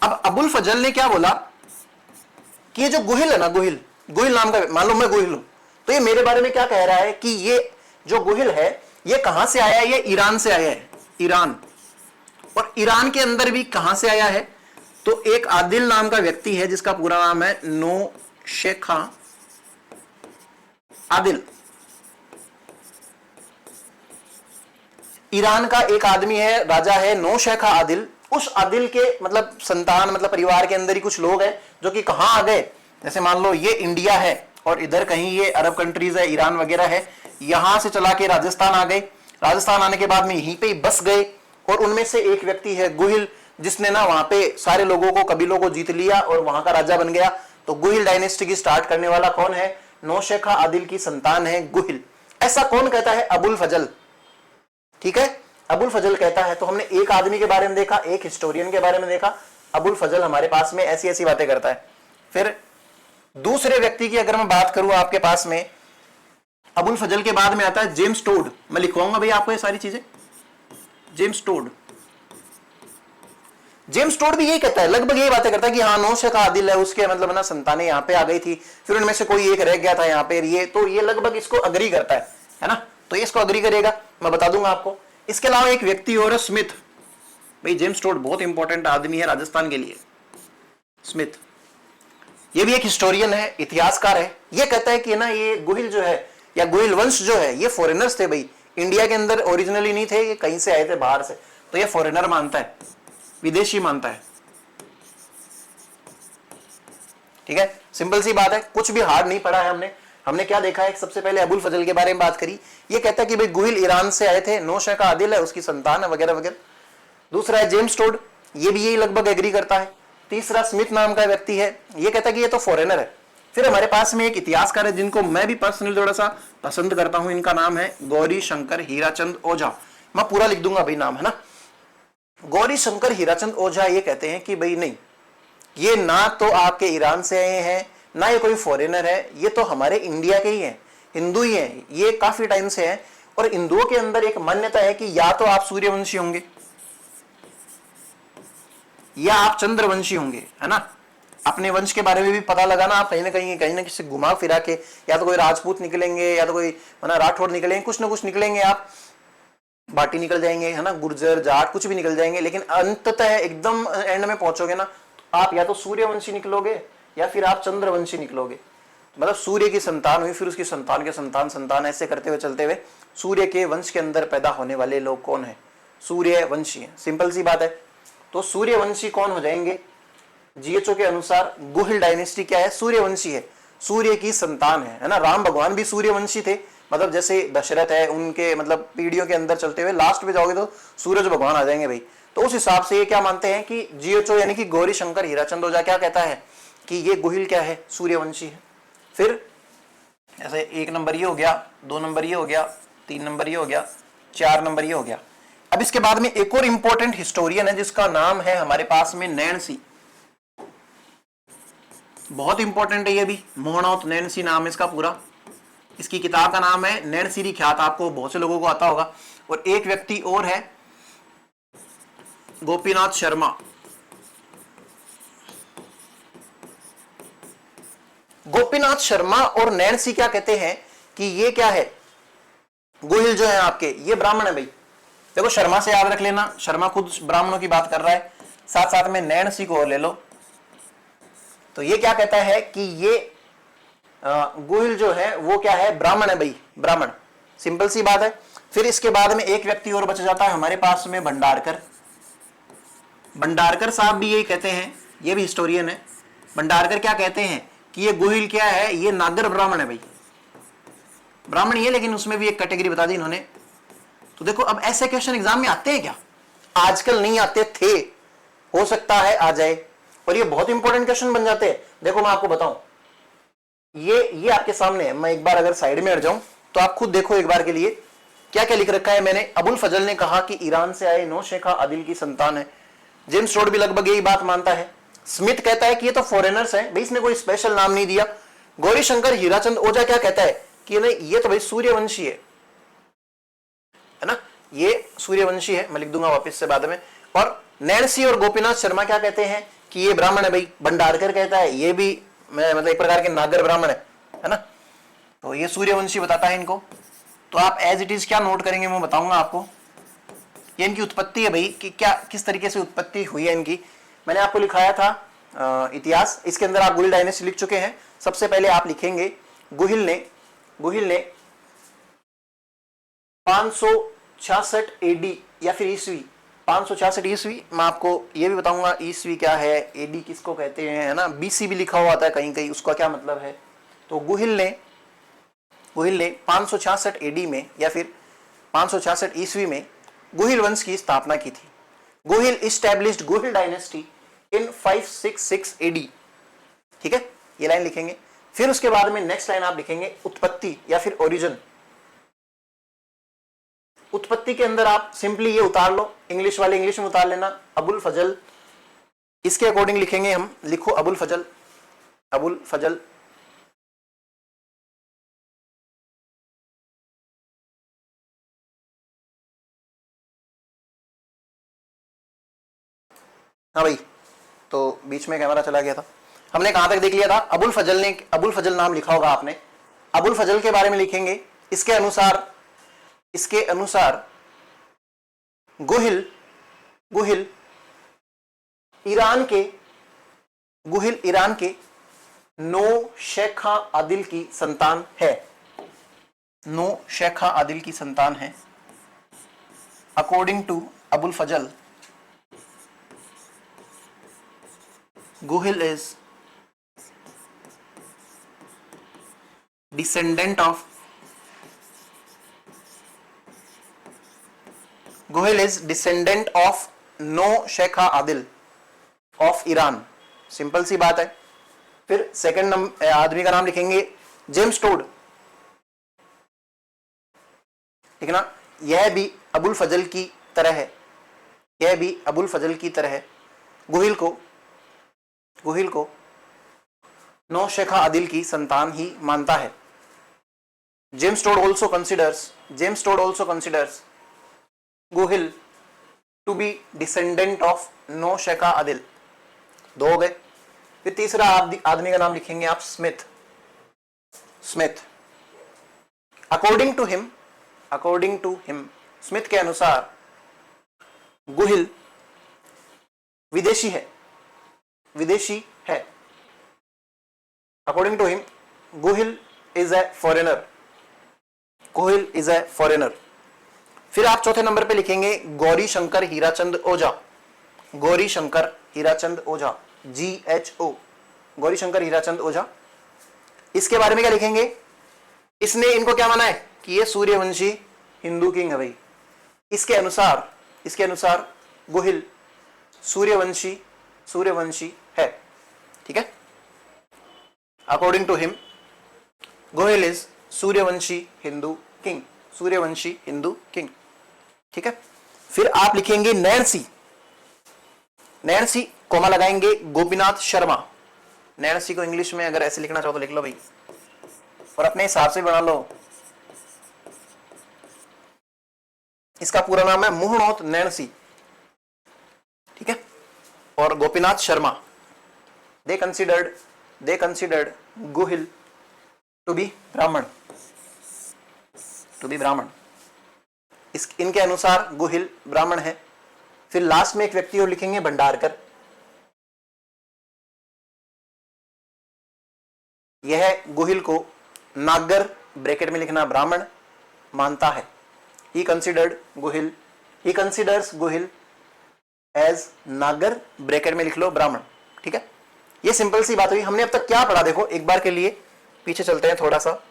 अब अबुल फजल ने क्या बोला कि ये जो गुहिल है ना, गुहिल नाम का, मान लो मैं गुहिल हूं, तो ये मेरे बारे में क्या कह रहा है कि ये जो गुहिल है ये कहां से आया है, ये ईरान से आया है, ईरान। और ईरान के अंदर भी कहां से आया है, तो एक आदिल नाम का व्यक्ति है जिसका पूरा नाम है नौशेखा आदिल। ईरान का एक आदमी है, राजा है नौशेखा आदिल। उस आदिल के मतलब संतान, मतलब परिवार के अंदर ही कुछ लोग हैं जो कि कहां आ गए, जैसे मान लो ये इंडिया है और इधर कहीं ये अरब कंट्रीज है, ईरान वगैरह है, यहां से चला के राजस्थान आ गए। राजस्थान आने के बाद में यहीं पे बस गए और उनमें से एक व्यक्ति है गुहिल, जिसने ना वहां पे सारे लोगों को, कबीलों को जीत लिया और वहां का राजा बन गया। तो गुहिल डायनेस्टी की स्टार्ट करने वाला कौन है, नौशेखा आदिल की संतान है गुहिल। ऐसा कौन कहता है, अबुल फजल, ठीक है, अबुल फजल कहता है। तो हमने एक आदमी के बारे में देखा, एक हिस्टोरियन के बारे में देखा, अबुल फजल हमारे पास में ऐसी ऐसी बातें करता है। फिर दूसरे व्यक्ति की अगर मैं बात करूं आपके पास में, अबुल फजल के बाद में आता है जेम्स टोड। मैं लिखवाऊंगा भाई आपको ये सारी चीजें। जेम्स टोड, जेम्स टोड भी यही कहता है, लगभग यही बातें करता है कि हाँ नौशेखा आदिल है, उसके मतलब ना संतानें यहाँ पे आ गई थी, फिर उनमें से कोई एक रह गया था यहाँ पे, ये तो ये लगभग इसको अग्री करता है ना, तो ये इसको अग्री करेगा, मैं बता दूंगा आपको। इसके अलावा एक व्यक्ति और है स्मिथ। भाई जेम्स टोड बहुत इंपॉर्टेंट आदमी है राजस्थान के लिए, स्मिथ। ये भी एक हिस्टोरियन है, इतिहासकार है। ये कहता है कि ना ये गुहिल जो है या गोहिल वंश जो है ये फॉरेनर्स थे भाई, इंडिया के अंदर ओरिजिनली नहीं थे, ये कहीं से आए थे बाहर से, तो ये फॉरेनर मानता है, विदेशी मानता है। ठीक है, सिंपल सी बात है, कुछ भी हार्ड नहीं पढ़ा है हमने। हमने क्या देखा है, सबसे पहले अबुल फजल के बारे में बात करी, ये कहता है कि भाई गुहिल ईरान से आए थे, नौशह का आदिल है, उसकी संतान है, वगैरह वगैरह। दूसरा है जेम्स टोड, ये भी यही लगभग एग्री करता है। तीसरा स्मिथ नाम का व्यक्ति है, ये कहता है कि ये तो फॉरेनर है। फिर हमारे पास में एक इतिहासकार है जिनको मैं भी पर्सनली थोड़ा सा पसंद करता हूं, इनका नाम है गौरी शंकर हीराचंद ओझा। मैं पूरा लिख दूंगा भाई नाम, है ना। गौरी शंकर हीराचंद ओझा ये कहते हैं कि भाई नहीं, ये ना तो आपके ईरान से आए हैं, ना ये कोई फॉरेनर है, ये तो हमारे इंडिया के ही हैं, हिंदू ही हैं, ये काफी टाइम से हैं। और हिंदुओं के अंदर एक मान्यता है कि या तो आप सूर्यवंशी होंगे या आप चंद्रवंशी होंगे, है ना। अपने वंश के बारे में भी पता लगाना आप कहीं ना किसी घुमा फिरा के, या तो कोई राजपूत निकलेंगे, या तो कोई है ना राठौड़ निकलेंगे, कुछ ना कुछ निकलेंगे, आप भाटी निकल जाएंगे, है ना, गुर्जर जाट कुछ भी निकल जाएंगे, लेकिन अंततः एकदम एंड में पहुंचोगे ना, आप या तो सूर्यवंशी निकलोगे या फिर आप चंद्रवंशी निकलोगे। मतलब सूर्य की संतान हुई, फिर उसकी संतान के संतान संतान, ऐसे करते हुए चलते हुए सूर्य के वंश के अंदर पैदा होने वाले लोग कौन है, सूर्यवंशी है। सिंपल सी बात है। तो सूर्यवंशी कौन हो जाएंगे, जीएचओ के अनुसार गुहिल डायनेस्टी क्या है, सूर्यवंशी है, सूर्य की संतान है ना। राम भगवान भी सूर्यवंशी थे, मतलब जैसे दशरथ है, उनके मतलब पीढ़ियों के अंदर चलते हुए लास्ट में जाओगे तो सूरज भगवान आ जाएंगे भाई। तो उस हिसाब से ये क्या मानते हैं कि जीएचओ यानी कि गौरी शंकर हीराचंद ओझा क्या कहता है कि ये गुहिल क्या है, सूर्यवंशी है। फिर ऐसे 1 नंबर ये हो गया, 2 नंबर ये हो गया, 3 नंबर ये हो गया, 4 नंबर ये हो गया। अब इसके बाद में एक और इंपॉर्टेंट हिस्टोरियन है जिसका नाम है हमारे पास में नैणसी, बहुत इंपॉर्टेंट है ये भी, मोहनौत नैणसी नाम है इसका पूरा। इसकी किताब का नाम है नैणसीरी ख्यात, आपको बहुत से लोगों को आता होगा। और एक व्यक्ति और है गोपीनाथ शर्मा। गोपीनाथ शर्मा और नैणसी क्या कहते हैं कि ये क्या है, गुहिल जो है आपके, ये ब्राह्मण है भाई। देखो शर्मा से याद रख लेना, शर्मा खुद ब्राह्मणों की बात कर रहा है, साथ साथ में नैणसी को और ले लो। तो ये क्या कहता है कि ये गुहिल जो है वो क्या है, ब्राह्मण है भाई, ब्राह्मण। सिंपल सी बात है। फिर इसके बाद में एक व्यक्ति और बच जाता है हमारे पास में, भंडारकर। भंडारकर साहब भी यही कहते हैं, ये भी हिस्टोरियन है। भंडारकर क्या कहते हैं कि ये गुहिल क्या है, ये नागर ब्राह्मण है भाई, ब्राह्मण ही है, लेकिन उसमें भी एक कैटेगरी बता दी इन्होंने। तो देखो अब ऐसे क्वेश्चन एग्जाम में आते हैं क्या, आजकल नहीं आते थे, हो सकता है आ जाए, और ये बहुत इंपॉर्टेंट क्वेश्चन बन जाते हैं। देखो मैं आपको बताऊं, ये आपके सामने है, मैं एक बार अगर साइड में हट जाऊं तो आप खुद देखो एक बार के लिए क्या क्या लिख रखा है मैंने। अबुल फजल ने कहा कि ईरान से आए नौशेखा आदिल की संतान है। जेम्स टोड भी लगभग यही बात मानता है। स्मिथ कहता है कि ये तो फॉरेनर्स हैं भाई, इसने कोई स्पेशल नाम नहीं दिया। गौरी शंकर हीराचंद ओझा क्या कहता है कि नहीं, ये तो भाई सूर्यवंशी है ना, ये सूर्यवंशी है, मैं लिख दूंगा वापस से बाद में। और नैणसी और गोपीनाथ शर्मा क्या कहते हैं कि ये ब्राह्मण है भाई। भंडारकर कहता है ये भी मतलब एक प्रकार के नागर ब्राह्मण है ना, तो ये सूर्यवंशी बताता है इनको। तो आप एज इट इज क्या नोट करेंगे मैं बताऊंगा आपको। ये इनकी उत्पत्ति है भाई कि क्या किस तरीके से उत्पत्ति हुई है इनकी। मैंने आपको लिखाया था इतिहास, इसके अंदर आप गुहिल डायनेस्टी लिख चुके हैं। सबसे पहले आप लिखेंगे गुहिल ने 566 एडी या फिर ईस्वी, 566 ईस्वी। मैं आपको ये भी बताऊंगा ईस्वी क्या है, एडी किसको कहते हैं, है ना। बीसी भी लिखा हुआ था कहीं कहीं, उसका क्या मतलब है। तो गुहिल ने 566 एडी में या फिर 566 ईस्वी में गुहिल वंश की स्थापना की थी। Guhil established Guhil dynasty in 566 AD. ठीक है, ये लाइन लिखेंगे। फिर उसके बाद में नेक्स्ट लाइन आप लिखेंगे उत्पत्ति या फिर ओरिजिन। उत्पत्ति के अंदर आप सिंपली ये उतार लो, इंग्लिश वाले इंग्लिश में उतार लेना, अबुल फजल। इसके अकॉर्डिंग लिखेंगे हम, लिखो अबुल फजल। हाँ भाई, तो बीच में कैमरा चला गया था। हमने कहां तक देख लिया था, अबुल फजल नाम लिखा होगा आपने। अबुल फजल के बारे में लिखेंगे। इसके अनुसार गुहिल ईरान के नौशेखा आदिल की संतान है। नो शेखा आदिल की संतान है। According to Abul Fazal, Guhil is descendant of नो शेखा आदिल ऑफ ईरान। सिंपल सी बात है। फिर सेकंड आदमी का नाम लिखेंगे जेम्स टोड, ठीक है ना। यह भी अबुल फजल की तरह है, यह भी अबुल फजल की तरह है, गुहिल को नो शेखा आदिल की संतान ही मानता है। James Tod also considers Guhil to be descendant of नो शेखा आदिल। दो हो गए। फिर तीसरा आदमी का नाम लिखेंगे आप Smith. According to him Smith के अनुसार गुहिल विदेशी है। According to him Guhil is a foreigner. फिर आप चौथे नंबर पे लिखेंगे गौरी शंकर हीराचंद ओझा, GHO, गौरी शंकर हीराचंद ओझा। इसके बारे में क्या लिखेंगे? इसने इनको क्या माना है कि ये सूर्यवंशी हिंदू किंग है भाई। इसके अनुसार गुहिल सूर्यवंशी है, ठीक है। According to him Guhil is Suryavanshi Hindu king, ठीक है। फिर आप लिखेंगे नैन्सी कोमा लगाएंगे गोपीनाथ शर्मा। नैन्सी को इंग्लिश में अगर ऐसे लिखना चाहो तो लिख लो भाई, और अपने हिसाब से बना लो। इसका पूरा नाम है मुहनोत नैन्सी, ठीक है। और Gopinath Sharma, they considered Guhil to be Brahmin. इनके अनुसार गुहिल ब्राह्मण है। फिर लास्ट में एक व्यक्ति और लिखेंगे भंडारकर। यह गुहिल को नागर ब्रैकेट में लिखना ब्राह्मण मानता है। ही कंसिडर्स गुहिल एज नागर ब्रैकेट में लिख लो ब्राह्मण, ठीक है। ये सिंपल सी बात हुई। हमने अब तक क्या पढ़ा देखो एक बार के लिए पीछे चलते हैं थोड़ा सा।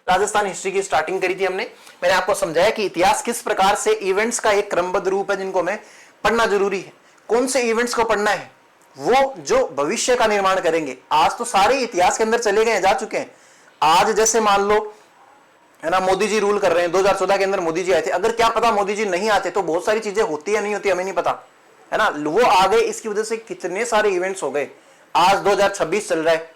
राजस्थान हिस्ट्री की स्टार्टिंग करी थी हमने। मैंने आपको समझाया कि इतिहास किस प्रकार से इवेंट्स का एक क्रमबद्ध रूप है जिनको हमें पढ़ना जरूरी है। कौन से इवेंट्स को पढ़ना है? वो जो भविष्य का निर्माण करेंगे। आज तो सारे इतिहास के अंदर चले गए, जा चुके हैं। आज जैसे मान लो है ना, मोदी जी रूल कर रहे हैं। 2014 के अंदर मोदी जी आए थे। अगर क्या पता मोदी जी नहीं आते तो बहुत सारी चीजें होती या नहीं होती हमें नहीं पता, है ना। वो आ गए, इसकी वजह से कितने सारे इवेंट्स हो गए। आज 2026 चल रहा है,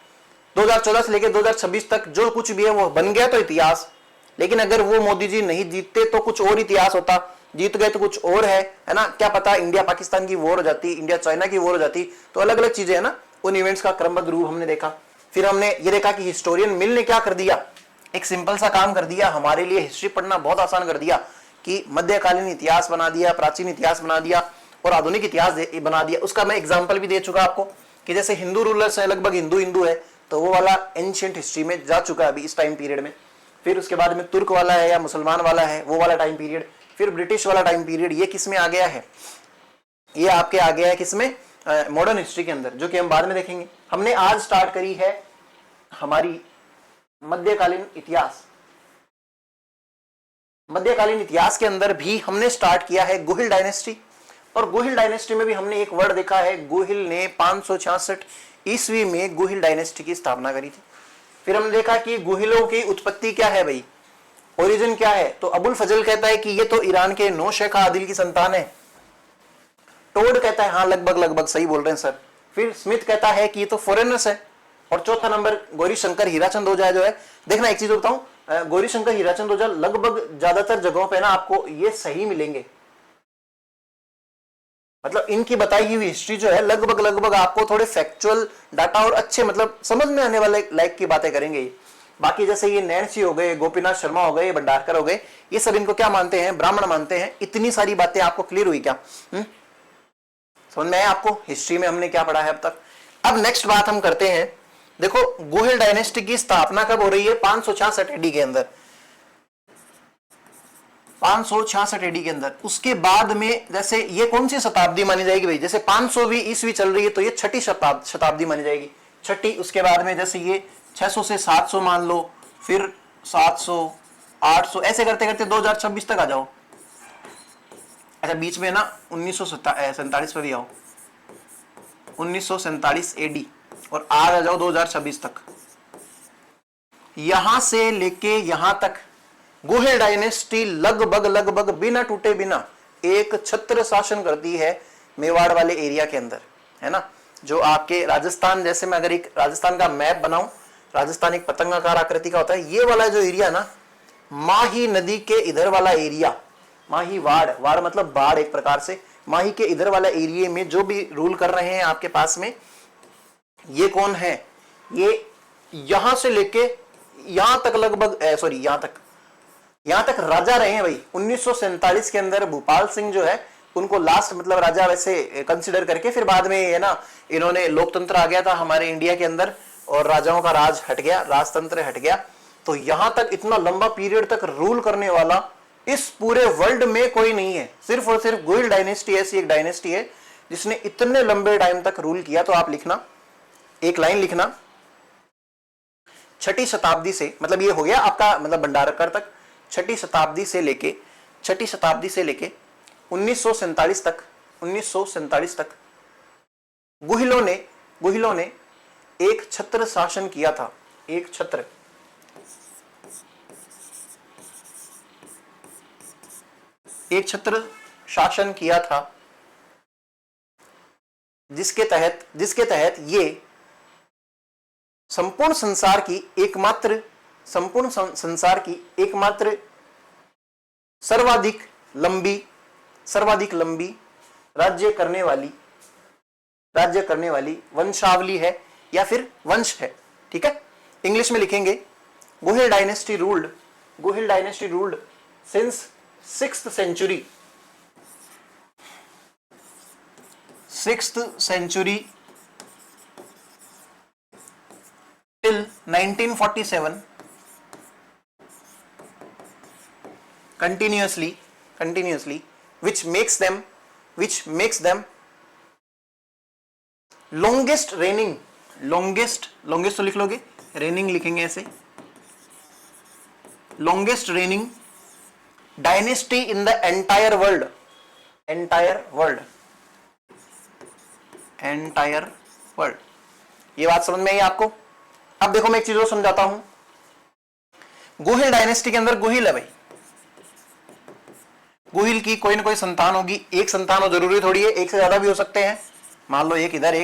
2014 से लेकर 2026 तक जो कुछ भी है वो बन गया तो इतिहास। लेकिन अगर वो मोदी जी नहीं जीतते तो कुछ और इतिहास होता, जीत गए तो कुछ और है ना। क्या पता इंडिया पाकिस्तान की वॉर हो जाती, इंडिया चाइना की वॉर हो जाती। तो अलग अलग चीजें है ना, उन इवेंट्स का क्रमबद्ध रूप हमने देखा। फिर हमने ये देखा कि हिस्टोरियन मिल ने क्या कर दिया, एक सिंपल सा काम कर दिया हमारे लिए। हिस्ट्री पढ़ना बहुत आसान कर दिया कि मध्यकालीन इतिहास बना दिया, प्राचीन इतिहास बना दिया और आधुनिक इतिहास बना दिया। उसका मैं एग्जाम्पल भी दे चुका आपको कि जैसे हिंदू रूलर्स है, लगभग हिंदू है, तो वो वाला एंशिएंट हिस्ट्री में जा चुका है अभी इस टाइम पीरियड में। फिर उसके बाद में तुर्क वाला है या मुसलमान वाला है, वो वाला टाइम पीरियड। फिर ब्रिटिश वाला टाइम पीरियड। ये किस में आ गया है? ये आपके आ गया है किसमें? मॉडर्न हिस्ट्री के अंदर, जो कि हम बाद में देखेंगे। हमने आज स्टार्ट करी है हमारी मध्यकालीन इतिहास। मध्यकालीन इतिहास के अंदर भी हमने स्टार्ट किया है गुहिल डायनेस्टी। और गुहिल डायनेस्टी में भी हमने एक वर्ड देखा है, गुहिल ने 566 ईस्वी में गुहिल डायनेस्टी की स्थापना करी थी। फिर हमने देखा कि गुहिलों की उत्पत्ति क्या है भाई, ओरिजिन क्या है। तो अबुल फजल कहता है कि ये तो ईरान के नो शेखा आदिल की संतान है। टोड कहता है हाँ लगभग सही बोल रहे हैं सर। फिर स्मिथ कहता है कि ये तो फॉरेनर्स है। और चौथा नंबर गौरी शंकर हीराचंद ओझा जो है। देखना एक चीज बताऊं, गौरी शंकर हीराचंद ओझा लगभग ज्यादातर जगहों पे ना आपको ये सही मिलेंगे। मतलब इनकी बताई हुई हिस्ट्री जो है लगभग आपको थोड़े फैक्चुअल डाटा और अच्छे मतलब समझ में आने वाले लाइक की बातें करेंगे। बाकी जैसे ये नैन्सी हो गए, गोपीनाथ शर्मा हो गए, भंडारकर हो गए, ये सब इनको क्या मानते हैं? ब्राह्मण मानते हैं। इतनी सारी बातें आपको क्लियर हुई क्या? समझ में आया आपको हिस्ट्री में हमने क्या पढ़ा है अब तक? अब नेक्स्ट बात हम करते हैं। देखो गुहिल डायनेस्टी की स्थापना कब हो रही है? 566 AD के अंदर। 566 एडी के अंदर। उसके बाद में जैसे ये कौन सी शताब्दी मानी जाएगी भाई, जैसे 500वीं ईस्वी चल रही है तो ये छठी शताब्दी मानी जाएगी, छठी। उसके बाद में जैसे ये 600 से 700 मान लो, फिर 700 800 ऐसे करते करते 2026 तक आ जाओ। अच्छा बीच में ना 1947 पे भी आओ, 1947 एडी, और आज आ जाओ 2026 तक। यहां से लेके यहां तक गुहिल डायनेस्टी लगभग बिना टूटे बिना एक छत्र शासन करती है मेवाड़ वाले एरिया के अंदर, है ना। जो आपके राजस्थान, जैसे मैं अगर एक राजस्थान का मैप बनाऊं, राजस्थान एक पतंगाकार आकृति का होता है, ये वाला जो एरिया ना, माही नदी के इधर वाला एरिया, माही वाड़ मतलब बाढ़ एक प्रकार से, माही के इधर वाला एरिया में जो भी रूल कर रहे हैं आपके पास में, ये कौन है, ये यहां से लेके यहां तक लगभग सॉरी यहां तक राजा रहे हैं भाई। 1947 के अंदर भूपाल सिंह जो है उनको लास्ट मतलब राजा वैसे कंसिडर करके, फिर बाद में है ना इन्होंने लोकतंत्र आ गया था हमारे इंडिया के अंदर और राजाओं का राज हट गया, राजतंत्र हट गया। तो यहां तक इतना लंबा पीरियड तक रूल करने वाला इस पूरे वर्ल्ड में कोई नहीं है, सिर्फ और सिर्फ गुहिल डायनेस्टी ऐसी एक डायनेस्टी है जिसने इतने लंबे टाइम तक रूल किया। तो आप लिखना, एक लाइन लिखना, छठी शताब्दी से, मतलब ये हो गया आपका मतलब भंडारकर तक, छठी शताब्दी से लेके 1947 तक गुहिलों ने एक छत्र शासन किया था, एक छत्र। शासन किया था जिसके तहत ये संपूर्ण संसार की एकमात्र सर्वाधिक लंबी राज्य करने वाली वंशावली है या फिर वंश है, ठीक है। इंग्लिश में लिखेंगे Guhil dynasty ruled since 6th century till 1947 continuously, which makes them longest तो लिख लोगे, reigning लिखेंगे ऐसे, longest reigning dynasty in the entire world। ये बात समझ में आई आपको। अब देखो मैं एक चीज और समझाता हूं। गुहिल डायनेस्टी के अंदर गुहिल है भाई, गुहिल की कोई ना कोई संतान होगी, एक संतान हो जरूरी थोड़ी है, एक से ज्यादा भी हो सकते हैं, मान लो एक इधर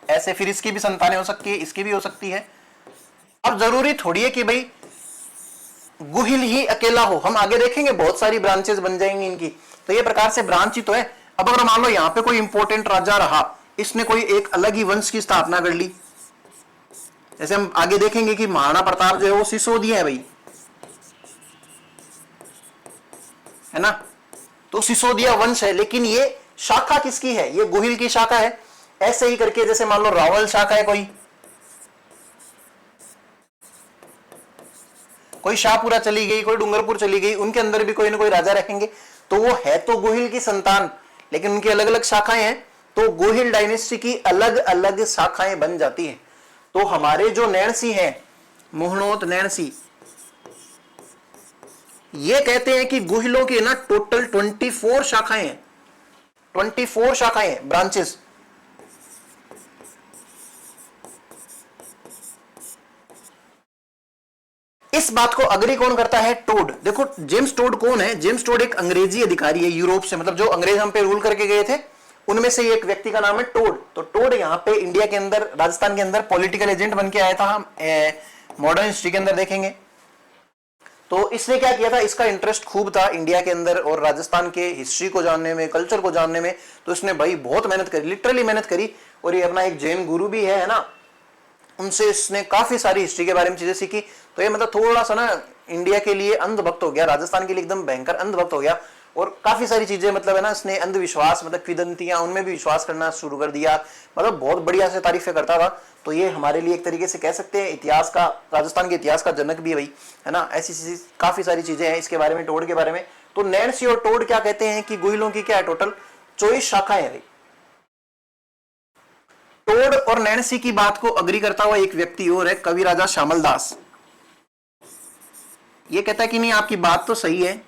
ऐसे, फिर इसकी भी संतानें हो सकती है, इसकी भी हो सकती है। अब जरूरी थोड़ी है कि भाई गुहिल ही अकेला हो, हम आगे देखेंगे बहुत सारी ब्रांचेस बन जाएंगी इनकी, तो ये प्रकार से ब्रांच ही तो है। अब अगर मान लो यहाँ पे कोई इंपॉर्टेंट राजा रहा, इसने कोई एक अलग ही वंश की स्थापना कर ली, जैसे हम आगे देखेंगे कि महाराणा प्रताप जो है वो सिसोदिया है भाई, है ना, तो सिसोदिया वंश है, लेकिन ये शाखा किसकी है, ये गुहिल की शाखा है। ऐसे ही करके जैसे मान लो रावल शाखा है, कोई शाहपुरा चली गई, कोई डूंगरपुर चली गई, उनके अंदर भी कोई ना कोई राजा रहेंगे, तो वो है तो गुहिल की संतान, लेकिन उनकी अलग अलग शाखाएं हैं, तो गुहिल डायनेस्टी की अलग अलग शाखाएं बन जाती हैं। तो हमारे जो नैणसी हैं, मोहनोत नैणसी, ये कहते हैं कि गुहिलों की ना टोटल 24 शाखाएं हैं, 24 शाखाएं, ब्रांचेस। इस बात को अग्री कौन करता है, टोड। देखो जेम्स टोड कौन है, जेम्स टोड एक अंग्रेजी अधिकारी है यूरोप से, मतलब जो अंग्रेज हम पे रूल करके गए थे उनमें से एक व्यक्ति का नाम है टोड। तो टोड यहाँ पे इंडिया के अंदर, राजस्थान के अंदर पॉलिटिकल एजेंट बन के आया था, हम मॉडर्न हिस्ट्री के अंदर देखेंगे। तो इसने क्या किया था, इसका इंटरेस्ट खूब था इंडिया के अंदर और राजस्थान के हिस्ट्री को जानने में, कल्चर को जानने में, तो इसने भाई बहुत मेहनत करी, लिटरली मेहनत करी। और ये अपना एक जैन गुरु भी है ना, उनसे इसने काफी सारी हिस्ट्री के बारे में चीजें सीखी। तो ये मतलब थोड़ा सा ना इंडिया के लिए अंधभक्त हो गया, राजस्थान के लिए एकदम भयंकर अंधभक्त हो गया। और काफी सारी चीजें मतलब है ना, इसने अंधविश्वास मतलब किंवदंतियां उनमें भी विश्वास करना शुरू कर दिया, मतलब बहुत बढ़िया से तारीफें करता था। तो ये हमारे लिए एक तरीके से कह सकते हैं इतिहास का, राजस्थान के इतिहास का जनक भी है भाई, है ना। ऐसी चीज काफी सारी चीजें हैं इसके बारे में, टोड के बारे में। तो नैणसी और टोड क्या कहते हैं कि गुहिलों की क्या है, टोटल 24 शाखाएं हैं भाई। टोड और नैणसी की बात को अग्री करता हुआ एक व्यक्ति और है, कवि राजा श्यामल दास। ये कहता है कि नहीं आपकी बात तो सही है,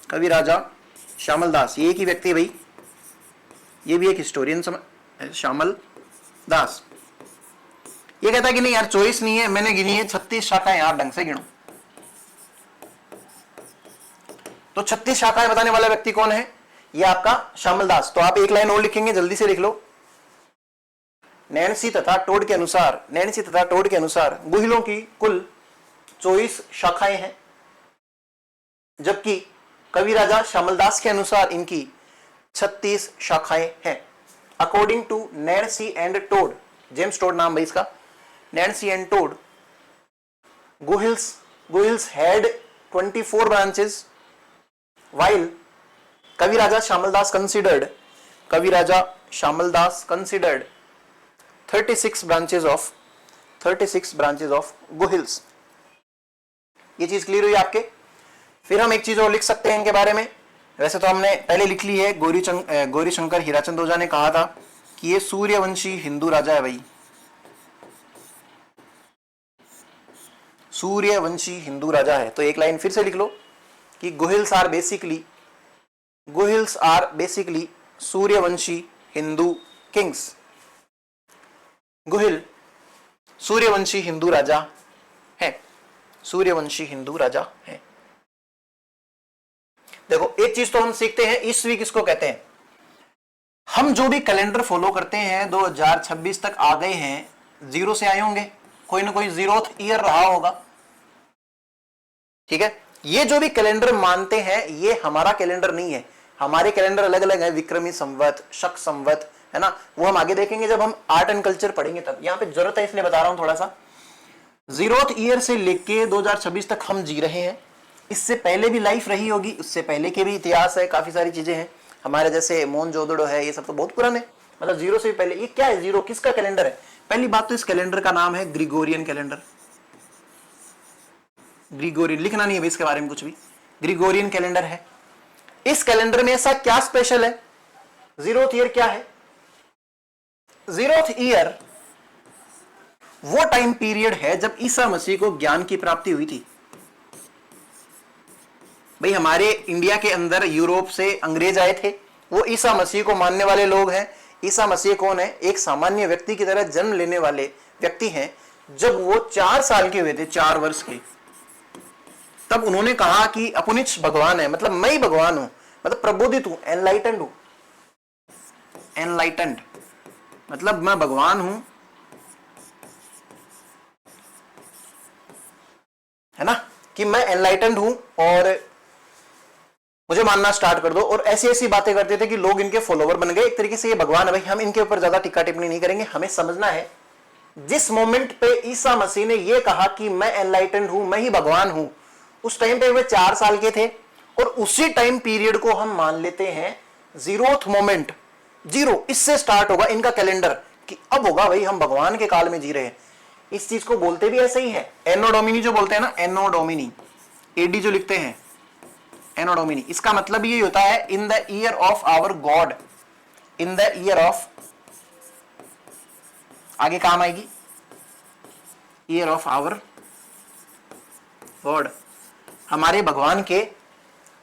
कवि राजा श्यामल दास, ये एक ही व्यक्ति है भाई, ये भी एक हिस्टोरियन श्यामल दास। ये कहता है कि नहीं यार 24 नहीं है, मैंने गिनी है 36 शाखाएं, आप ढंग से गिनो। तो 36 शाखाएं बताने वाला व्यक्ति कौन है, ये आपका श्यामल दास। तो आप एक लाइन और लिखेंगे, जल्दी से लिख लो। नैणसी तथा टोड के अनुसार, नैणसी तथा टोड के अनुसार गुहिलों की कुल 24 शाखाएं हैं, जबकि कवि राजा श्यामल दास के अनुसार इनकी 36 शाखाएं हैं। According to Nainsi and Tod, James Tod नाम भाई इसका, Nainsi and Tod, Guhils had 24 branches, while कवि राजा श्यामल दास considered 36 branches of गुहिल्स। ये चीज क्लियर हुई आपके। फिर हम एक चीज और लिख सकते हैं इनके बारे में, वैसे तो हमने पहले लिख ली है, गौरी शंकर हीराचंद ओझा ने कहा था कि ये सूर्यवंशी हिंदू राजा है भाई, सूर्यवंशी हिंदू राजा है। तो एक लाइन फिर से लिख लो कि Guhils are basically Suryavanshi Hindu kings. Guhil Suryavanshi Hindu राजा है, सूर्यवंशी हिंदू राजा है। देखो एक चीज तो हम सीखते हैं, ईस्वी किसको कहते हैं। हम जो भी कैलेंडर फॉलो करते हैं 2026 तक आ गए हैं, 0 से आए होंगे, कोई ना कोई 0th ईयर रहा होगा, ठीक है। ये जो भी कैलेंडर मानते हैं ये हमारा कैलेंडर नहीं है, हमारे कैलेंडर अलग अलग है, विक्रमी संवत, शक संवत, है ना। वो हम आगे देखेंगे जब हम आर्ट एंड कल्चर पढ़ेंगे तब। यहां पे जरूरत है इसलिए बता रहा हूं थोड़ा सा। 0th ईयर से लेके 2026 तक हम जी रहे हैं, इससे पहले भी लाइफ रही होगी, उससे पहले के भी इतिहास है, काफी सारी चीजें हैं हमारे, जैसे मोहनजोदड़ो है, ये सब तो बहुत पुराने, मतलब 0 से भी पहले। ये क्या है 0, किसका कैलेंडर है। पहली बात तो इस कैलेंडर का नाम है ग्रिगोरियन कैलेंडर। ग्रिगोरियन लिखना नहीं है इसके बारे में कुछ भी, ग्रिगोरियन कैलेंडर है। इस कैलेंडर में ऐसा क्या स्पेशल है, 0th ईयर क्या है। 0th ईयर वो टाइम पीरियड है जब ईसा मसीह को ज्ञान की प्राप्ति हुई थी। भाई हमारे इंडिया के अंदर यूरोप से अंग्रेज आए थे, वो ईसा मसीह को मानने वाले लोग हैं। ईसा मसीह कौन है, एक सामान्य व्यक्ति की तरह जन्म लेने वाले व्यक्ति हैं। जब वो 4 साल के हुए थे, 4 वर्ष के, तब उन्होंने कहा कि अपुनिच भगवान है, मतलब मैं ही भगवान हूं, मतलब प्रबोधित हूं, एनलाइटेंड हूं। एनलाइटेंड मतलब मैं भगवान हूं, है ना, कि मैं एनलाइटेंड हूं और मुझे मानना स्टार्ट कर दो। और ऐसी ऐसी बातें करते थे कि लोग इनके फॉलोवर बन गए। एक तरीके से ये भगवान है भाई। हम इनके ऊपर ज्यादा टिक्का टिप्पणी नहीं करेंगे। हमें समझना है जिस मोमेंट पे ईसा मसीह ने ये कहा कि मैं एनलाइटेंड हूं, मैं ही भगवान हूं, उस टाइम पे वे 4 साल के थे। और उसी टाइम पीरियड को हम मान लेते हैं 0th मोमेंट, 0 इससे स्टार्ट होगा इनका कैलेंडर, कि अब होगा भाई हम भगवान के काल में जी रहे हैं। इस चीज को बोलते भी ऐसे ही है, एनो डोमिनी जो बोलते हैं ना, एनो डोमिनी, एडी जो लिखते हैं एनो डोमिनी, इसका मतलब यही होता है in the year of our God, in the year of, आगे काम आएगी, ईयर ऑफ आवर गॉड, हमारे भगवान के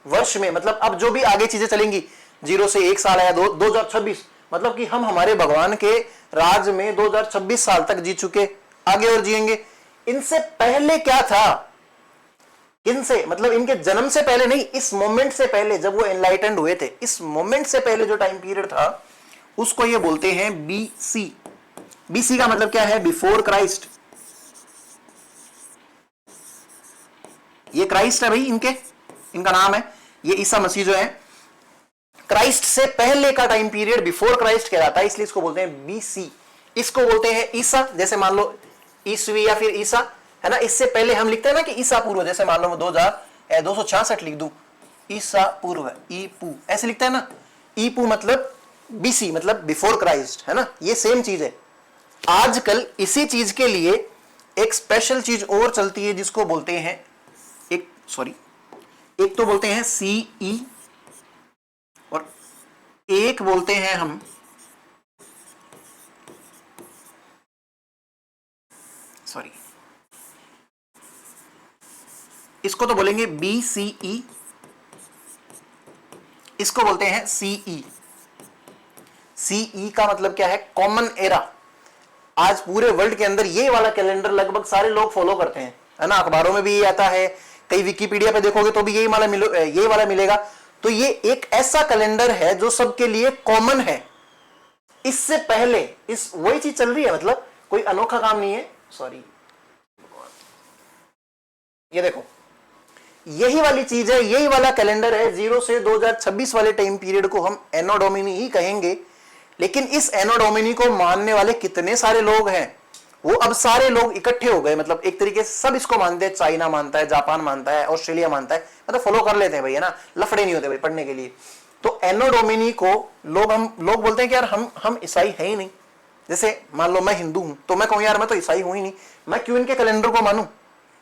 वर्ष में। मतलब अब जो भी आगे चीजें चलेंगी, 0 से 1 साल आया 2026, मतलब कि हम हमारे भगवान के राज में 2026 साल तक जी चुके, आगे और जिएंगे। इनसे पहले क्या था, इनसे मतलब इनके जन्म से पहले नहीं, इस मोमेंट से पहले जब वो एनलाइटेंड हुए थे, इस मोमेंट से पहले जो टाइम पीरियड था उसको ये बोलते हैं बीसी। बीसी का मतलब क्या है, बिफोर क्राइस्ट। ये क्राइस्ट है भाई इनका नाम है, ये ईसा मसीह जो है, क्राइस्ट से पहले का टाइम पीरियड बिफोर क्राइस्ट कहलाता है, इसलिए इसको बोलते हैं बीसी। इसको बोलते हैं ईसा, जैसे मान लो ईसवी या फिर ईसा, है ना। इससे पहले हम लिखते हैं ना कि ईसा पूर्व, जैसे मान लो 266 लिख दूं, ईसा पूर्व, ईपू ऐसे लिखता है ना, ईपू मतलब बीसी मतलब बिफोर क्राइस्ट, है ना, ये सेम चीज है। आजकल इसी चीज के लिए एक स्पेशल चीज और चलती है जिसको बोलते हैं एक तो बोलते हैं सीई और एक बोलते हैं हम इसको तो बोलेंगे बीसीई, इसको बोलते हैं सीई। सीई का मतलब क्या है? Common era. आज पूरे वर्ल्ड के अंदर ये वाला कैलेंडर लगभग सारे लोग फॉलो करते हैं, है ना, अखबारों में भी ये आता है, कई विकिपीडिया पे देखोगे तो भी ये वाला मिलेगा। तो ये एक ऐसा कैलेंडर है जो सबके लिए कॉमन है। इससे पहले इस वही चीज चल रही है, मतलब कोई अनोखा काम नहीं है। सॉरी, ये देखो यही वाली चीज है, यही वाला कैलेंडर है। 0 से 2026 वाले टाइम पीरियड को हम एनो डोमिनी ही कहेंगे। लेकिन इस एनो डोमिनी को मानने वाले कितने सारे लोग हैं, वो अब सारे लोग इकट्ठे हो गए, मतलब एक तरीके से सब इसको मानते हैं। चाइना मानता है, जापान मानता है, ऑस्ट्रेलिया मानता है, मतलब फॉलो कर लेते हैं भाई, है ना, लफड़े नहीं होते भाई पढ़ने के लिए। तो एनो डोमिनी को लोग बोलते हैं कि यार हम ईसाई है ही नहीं। जैसे मान लो मैं हिंदू हूं तो मैं कहूं यार मैं तो ईसाई हूं ही नहीं, मैं क्यों इनके कैलेंडर को मानूं।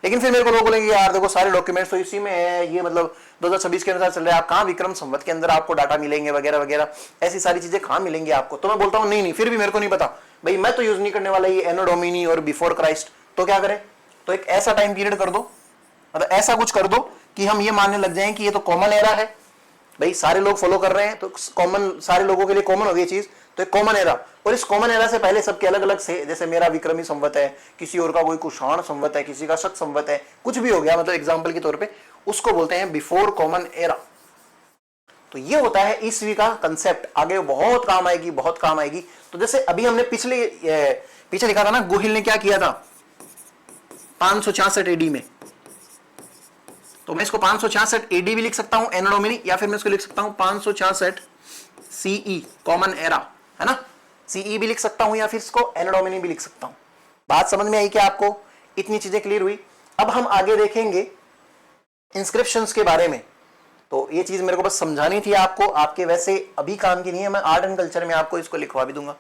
लेकिन फिर मेरे को लोग बोलेंगे यार देखो सारे डॉक्यूमेंट्स तो इसी में है, ये मतलब 2026 के अनुसार चल रहा है, आप कहाँ विक्रम संवत के अंदर आपको डाटा मिलेंगे वगैरह वगैरह, ऐसी सारी चीजें कहाँ मिलेंगी आपको। तो मैं बोलता हूँ नहीं, फिर भी मेरे को नहीं पता भाई, मैं तो यूज नहीं करने वाला ये एनो डोमिनी और बिफोर क्राइस्ट। तो क्या करें? तो एक ऐसा टाइम पीरियड कर दो, मतलब ऐसा कुछ कर दो कि हम ये मानने लग जाएं कि ये तो कॉमन एरा है भाई, सारे लोग फॉलो कर रहे हैं, तो कॉमन, सारे लोगों के लिए कॉमन हो गई चीज, तो एक कॉमन एरा। और इस कॉमन एरा से पहले सबके अलग अलग से, जैसे मेरा विक्रमी संवत है, किसी और का कोई कुषाण संवत है, किसी का शक संवत है, कुछ भी हो गया, मतलब एग्जांपल के तौर पे उसको बोलते हैं बिफोर कॉमन एरा। तो ये होता है ईस्वी का कंसेप्ट, आगे बहुत काम आएगी, बहुत काम आएगी। तो जैसे अभी हमने पीछे लिखा था ना, गोहिल ने क्या किया था 566 एडी में, तो मैं इसको 566 एडी भी लिख सकता हूं एनो डोमिनी, या फिर मैं इसको लिख सकता हूं 566 सीई कॉमन एरा, है ना, सीई भी लिख सकता हूं या फिर इसको एनो डोमिनी भी लिख सकता हूं। बात समझ में आई क्या आपको? इतनी चीजें क्लियर हुई। अब हम आगे देखेंगे इंस्क्रिप्शंस के बारे में। तो ये चीज मेरे को बस समझानी थी आपको, आपके वैसे अभी काम की नहीं है, मैं आर्ट एंड कल्चर में आपको इसको लिखवा भी दूंगा,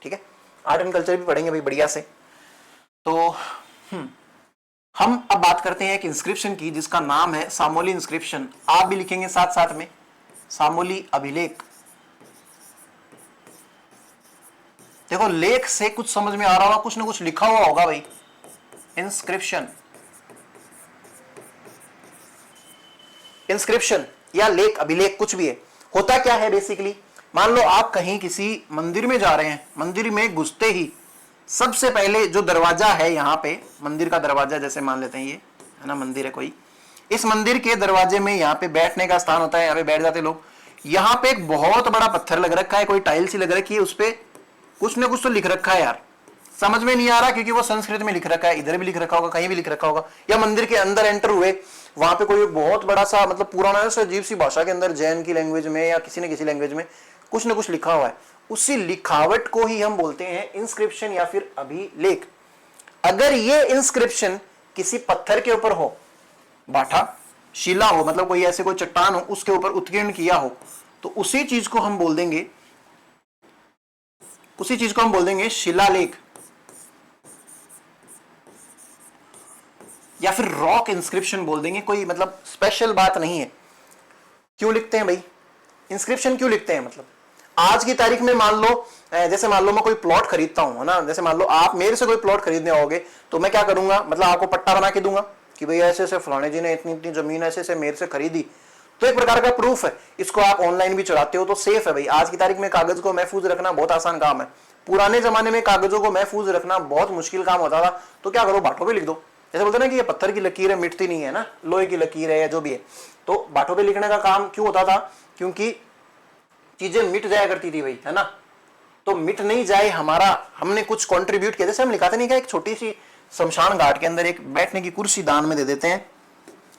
ठीक है, आर्ट एंड कल्चर भी पढ़ेंगे भाई बढ़िया से। तो हम अब बात करते हैं एक इंस्क्रिप्शन की जिसका नाम है सामोली इंस्क्रिप्शन। आप भी लिखेंगे साथ साथ में सामोली अभिलेख। देखो लेख से कुछ समझ में आ रहा होगा, कुछ ना कुछ लिखा हुआ होगा भाई, इंस्क्रिप्शन, इंस्क्रिप्शन या लेख, अभिलेख, कुछ भी है। होता क्या है बेसिकली, मान लो आप कहीं किसी मंदिर में जा रहे हैं, मंदिर में घुसते ही सबसे पहले जो दरवाजा है, यहाँ पे मंदिर का दरवाजा, जैसे मान लेते हैं ये, है ना, मंदिर है कोई, इस मंदिर के दरवाजे में यहाँ पे बैठने का स्थान होता है, यहाँ पे बैठ जाते लोग। यहाँ पे एक बहुत बड़ा पत्थर लग रखा है, कोई टाइल सी लग रखी है, उस पे कुछ ना कुछ तो लिख रखा है यार, समझ में नहीं आ रहा क्योंकि वो संस्कृत में लिख रखा है, इधर भी लिख रखा होगा, कहीं भी लिख रखा होगा। या मंदिर के अंदर एंटर हुए, वहां पे कोई बहुत बड़ा सा, मतलब पुराना सा अजीब सी भाषा के अंदर, जैन की लैंग्वेज में या किसी न किसी लैंग्वेज में कुछ न कुछ लिखा हुआ है, उसी लिखावट को ही हम बोलते हैं इंस्क्रिप्शन या फिर अभिलेख। अगर ये इंस्क्रिप्शन किसी पत्थर के ऊपर हो, बाठा शिला हो, मतलब कोई ऐसे कोई चट्टान हो, उसके ऊपर उत्कीर्ण किया हो, तो उसी चीज को हम बोल देंगे, उसी चीज को हम बोल देंगे शिलालेख या फिर रॉक इंस्क्रिप्शन बोल देंगे। कोई मतलब स्पेशल बात नहीं है। क्यों लिखते हैं भाई इंस्क्रिप्शन, क्यों लिखते हैं? मतलब आज की तारीख में मान लो, जैसे मान लो मैं कोई प्लॉट खरीदता हूं, है ना, जैसे मान लो आप मेरे से कोई प्लॉट खरीदने आओगे, तो मैं क्या करूंगा, मतलब आपको पट्टा बना के दूंगा कि भाई ऐसे ऐसे फलाने जी ने इतनी इतनी जमीन ऐसे ऐसे मेरे से खरीदी, तो एक प्रकार का प्रूफ है। इसको आप ऑनलाइन भी चढ़ाते हो तो सेफ है भाई। आज की तारीख में कागज को महफूज रखना बहुत आसान काम है। पुराने जमाने में कागजों को महफूज रखना बहुत मुश्किल काम होता था, तो क्या करो, बाटों पे लिख दो। जैसे बोलते ना कि ये पत्थर की लकीर है, मिटती नहीं है ना, लोहे की लकीर है या जो भी है, तो बाटों पे लिखने का काम क्यों होता था? क्योंकि चीजें मिट जाया करती थी भाई, है ना, तो मिट नहीं जाए हमारा, हमने कुछ कंट्रीब्यूट किया। जैसे हम लिखाते नहीं क्या, एक छोटी सी शमशान घाट के अंदर एक बैठने की कुर्सी दान में दे देते हैं,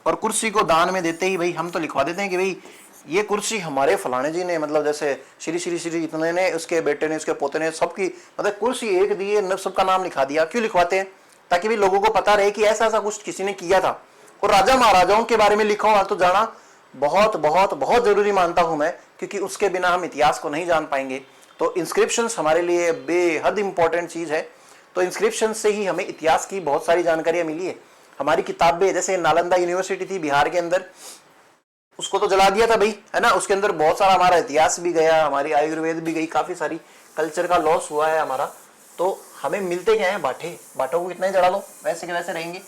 और कुर्सी को दान में देते ही भाई हम तो लिखवा देते हैं कि भाई ये कुर्सी हमारे फलाने जी ने, मतलब जैसे श्री श्री श्री इतने ने, उसके बेटे ने, उसके पोते ने, सबकी मतलब कुर्सी एक दी है, सबका नाम लिखा दिया। क्यों लिखवाते हैं? ताकि भी लोगों को पता रहे कि ऐसा ऐसा कुछ किसी ने किया था। और राजा महाराजाओं के बारे में लिखा हुआ तो जाना बहुत बहुत बहुत जरूरी मानता हूं मैं, क्योंकि उसके बिना हम इतिहास को नहीं जान पाएंगे। तो इंस्क्रिप्शंस हमारे लिए बेहद इंपॉर्टेंट चीज है। तो इंस्क्रिप्शन से ही हमें इतिहास की बहुत सारी जानकारियां मिली है। हमारी किताबें, जैसे नालंदा यूनिवर्सिटी थी बिहार के अंदर, उसको तो जला दिया था भाई, है ना। उसके अंदर बहुत सारा हमारा इतिहास भी गया, हमारी आयुर्वेद भी गई, काफी सारी कल्चर का लॉस हुआ है हमारा। तो हमें मिलते क्या है, बाटे, बाटों को कितना ही जला लो वैसे के वैसे रहेंगे,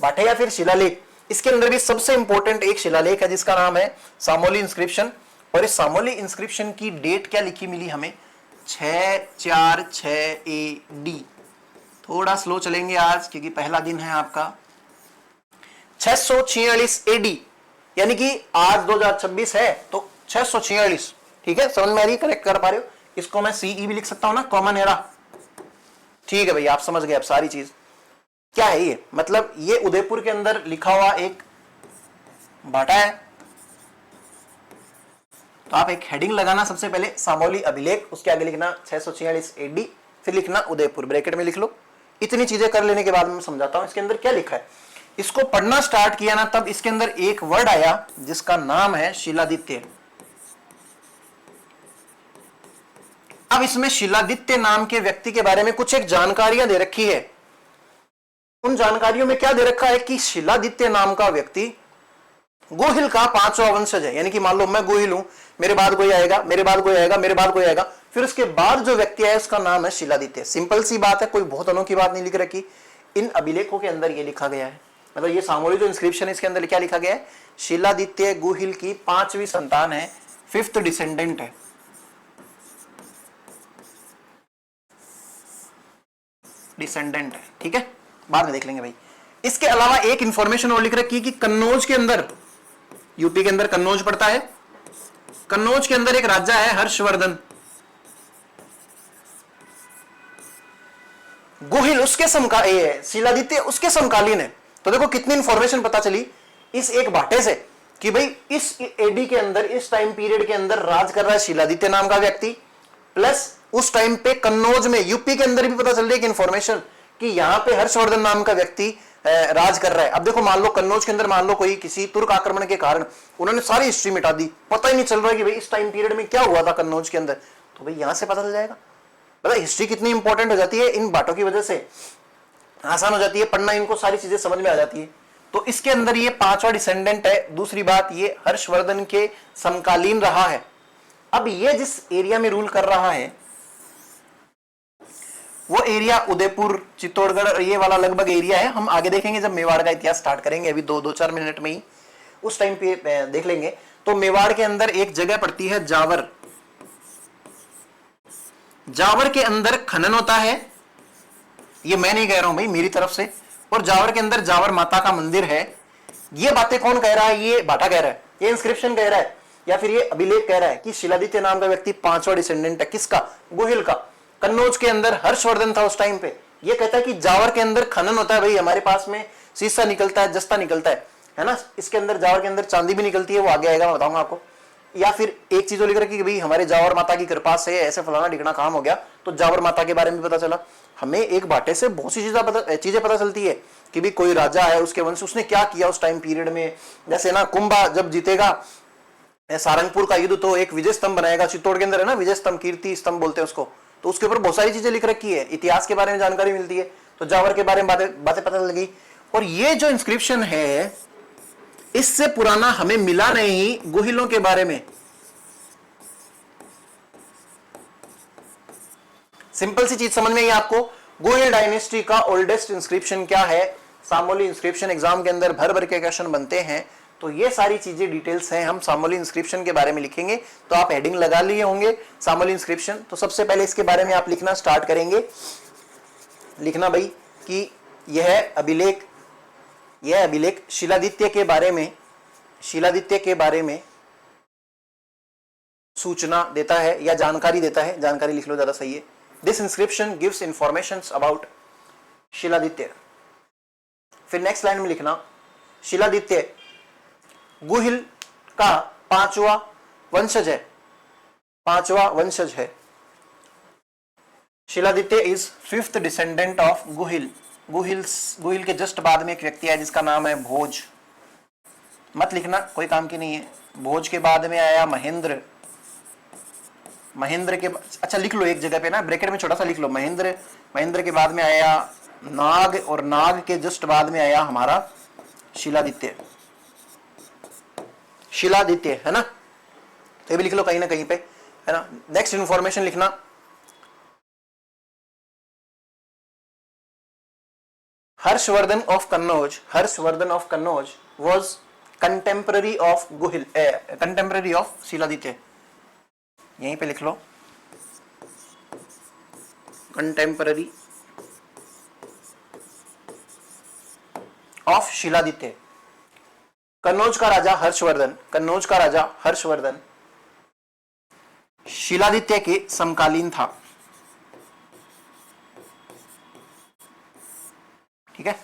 बाटे या फिर शिलालेख। इसके अंदर भी सबसे इंपॉर्टेंट एक शिलालेख है जिसका नाम है सामोली इंस्क्रिप्शन। और इस सामोली इंस्क्रिप्शन की डेट क्या लिखी मिली हमें, 646 AD। थोड़ा स्लो चलेंगे आज क्योंकि पहला दिन है आपका। 646 AD, यानी कि आज 2026 है तो 646, ठीक है, समझ में आ रही, करेक्ट कर पा रहे हो। इसको मैं CE भी लिख सकता हूं ना, कॉमन एरा। ठीक है भाई, आप समझ गए अब सारी चीज। क्या है ये, मतलब ये उदयपुर के अंदर लिखा हुआ एक बाटा है। तो आप एक हेडिंग लगाना, सबसे पहले सामोली अभिलेख, उसके आगे लिखना 646 AD, फिर लिखना उदयपुर, ब्रैकेट में लिख लो। इतनी चीजें कर लेने के बाद मैं समझाता हूं इसके अंदर क्या लिखा है। इसको पढ़ना स्टार्ट किया ना, तब इसके अंदर एक वर्ड आया जिसका नाम है शिलादित्य। अब इसमें शिलादित्य नाम के व्यक्ति के बारे में कुछ एक जानकारियां दे रखी है। उन जानकारियों में क्या दे रखा है कि शिलादित्य नाम का व्यक्ति गोहिल का 5वां वंशज है। यानी कि मान लो मैं गोहिल हूं, मेरे बाद कोई आएगा, मेरे बाद कोई आएगा, मेरे बाद कोई आएगा, फिर उसके बाद जो व्यक्ति है उसका नाम है शिलादित्य। सिंपल सी बात है, कोई बहुत अनोखी बात नहीं लिख रखी। इन अभिलेखों के अंदर ये लिखा गया है, मतलब ये सामोली जो इंस्क्रिप्शन है इसके अंदर क्या लिखा गया है, शिलादित्य गोहिल की 5वीं संतान है, 5th डिसेंडेंट है। डिसेंडेंट है, ठीक है, बाद में देख लेंगे भाई। इसके अलावा एक इंफॉर्मेशन और लिख रखी है कि कन्नौज के अंदर, यूपी के अंदर कन्नौज पड़ता है, कन्नौज के अंदर एक राजा है हर्षवर्धन। गोहिल उसके शिलादित्य उसके समकालीन है। तो देखो कितनी इंफॉर्मेशन पता चली इस एक बाटे से कि भाई इस एडी के अंदर, इस टाइम पीरियड के अंदर राज कर रहा है शिलादित्य नाम का व्यक्ति, प्लस उस टाइम पे कन्नौज में, यूपी के अंदर भी पता चल रही है इंफॉर्मेशन कि यहां पे हर्षवर्धन नाम का व्यक्ति राज कर रहा है। अब देखो, मान लो कन्नौज के अंदर, मान लो कोई किसी तुर्क आक्रमण के कारण उन्होंने सारी हिस्ट्री मिटा दी, पता ही नहीं चल रहा है कि भाई इस टाइम पीरियड में क्या हुआ था कन्नौज के अंदर, तो भाई यहां से पता चल जाएगा। मतलब हिस्ट्री कितनी इंपॉर्टेंट हो जाती है इन बातों की वजह से, आसान हो जाती है पढ़ना, इनको सारी चीजें समझ में आ जाती है। तो इसके अंदर ये 5वां डिसेंडेंट है। दूसरी बात, ये हर्षवर्धन के समकालीन रहा है। अब ये जिस एरिया में रूल कर रहा है वो एरिया उदयपुर, चित्तौड़गढ़, ये वाला लगभग एरिया है। हम आगे देखेंगे जब मेवाड़ का इतिहास स्टार्ट करेंगे, अभी 2-4 मिनट में ही उस टाइम पे देख लेंगे। तो मेवाड़ के अंदर एक जगह पड़ती है जावर। जावर के अंदर खनन होता है, ये मैं नहीं कह रहा हूं भाई, मेरी तरफ से। और जावर के अंदर जावर माता का मंदिर है। ये बातें कौन कह रहा है, ये बाटा कह रहा है, ये इंस्क्रिप्शन कह रहा है, या फिर ये अभिलेख कह रहा है कि शिलादित्य नाम का व्यक्ति 5वां डिसेंडेंट है। किसका, गोहिल का। कन्नौज के अंदर हर्षवर्धन था उस टाइम पे। ये कहता है कि जावर के अंदर खनन होता है, भाई हमारे पास में शीशा निकलता है, जस्ता निकलता है ना। इसके अंदर जावर के अंदर चांदी भी निकलती है, वो आगे आएगा, मैं बताऊंगा आपको। या फिर एक चीज लिख रखी कि भाई हमारे जावर माता की कृपा से ऐसे फलाना ढिकना काम हो गया, तो जावर माता के बारे में पता चला। हमें एक बाटे से बहुत सी चीजें पता चलती है कि भाई कोई राजा है, उसके वंश, उसने क्या किया उस टाइम पीरियड में। जैसे ना कुंभा जब जीतेगा सारंगपुर का युद्ध, तो एक विजय स्तंभ बनाएगा चित्तौड़ के अंदर, है ना, विजय स्तंभ, कीर्ति स्तंभ बोलते हैं उसको। तो उसके ऊपर बहुत सारी चीजें लिख रखी है, इतिहास के बारे में जानकारी मिलती है। तो जावर के बारे में बातें पता लगी। और ये जो इंस्क्रिप्शन है, इससे पुराना हमें मिला नहीं गोहिलों के बारे में। सिंपल सी चीज समझ में आई आपको। गोहिल डायनेस्टी का ओल्डेस्ट इंस्क्रिप्शन क्या है, सामोली इंस्क्रिप्शन एग्जाम के अंदर भर भर के क्वेश्चन बनते हैं। तो ये सारी चीजें डिटेल्स हैं, हम सामोली इंस्क्रिप्शन के बारे में लिखेंगे। तो आप हेडिंग लगा लिए होंगे सामोली इंस्क्रिप्शन। तो सबसे पहले इसके बारे में आप लिखना स्टार्ट करेंगे। लिखना भाई कि यह अभिलेख शिलादित्य के बारे में सूचना देता है या जानकारी देता है। जानकारी लिख लो, ज्यादा सही है। This inscription gives information about Shiladitya. फिर नेक्स्ट लाइन में लिखना, शिलादित्य गोहिल का 5वां वंशज है। Shiladitya is 5th descendant of Gohil. Gohil के जस्ट बाद में एक व्यक्ति है जिसका नाम है भोज। मत लिखना, कोई काम की नहीं है। भोज के बाद में आया महेंद्र, महेंद्र के अच्छा लिख लो एक जगह पे ना, ब्रैकेट में छोटा सा लिख लो महेंद्र, महेंद्र के बाद में आया नाग, और नाग के जस्ट बाद में आया हमारा शिलादित्य, शिलादित्य है ना, तो ये भी लिख लो कहीं ना कहीं पे, है ना। नेक्स्ट इंफॉर्मेशन लिखना, Harshvardhan of Kannauj, Harshvardhan of Kannauj was contemporary of Gohil, contemporary of Shiladitya, यहीं पे लिख लो कंटेम्पररी ऑफ शिलादित्य। कन्नौज का राजा हर्षवर्धन, कन्नौज का राजा हर्षवर्धन शिलादित्य के समकालीन था, ठीक है,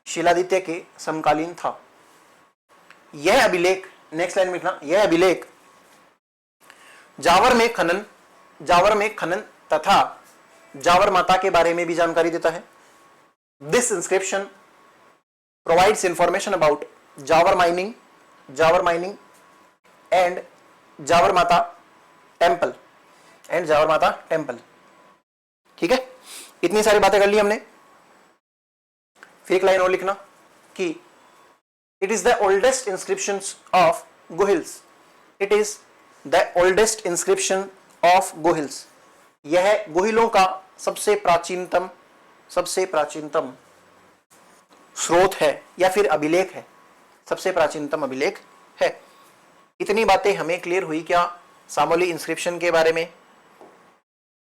शिलादित्य के समकालीन था। यह अभिलेख, नेक्स्ट लाइन में लिखना, यह अभिलेख जावर में खनन, जावर में खनन तथा जावर माता के बारे में भी जानकारी देता है। This inscription provides information about Zawar mining, Zawar mining and Zawar Mata temple, and Zawar Mata temple, ठीक है। इतनी सारी बातें कर ली हमने। फिर एक लाइन और लिखना कि it is the oldest inscription of Gohils, it is the oldest inscription of Gohils, यह गोहिलों का सबसे प्राचीनतम, सबसे प्राचीनतम स्रोत है या फिर अभिलेख है, सबसे प्राचीनतम अभिलेख है। इतनी बातें हमें क्लियर हुई क्या सामोली इंस्क्रिप्शन के बारे में।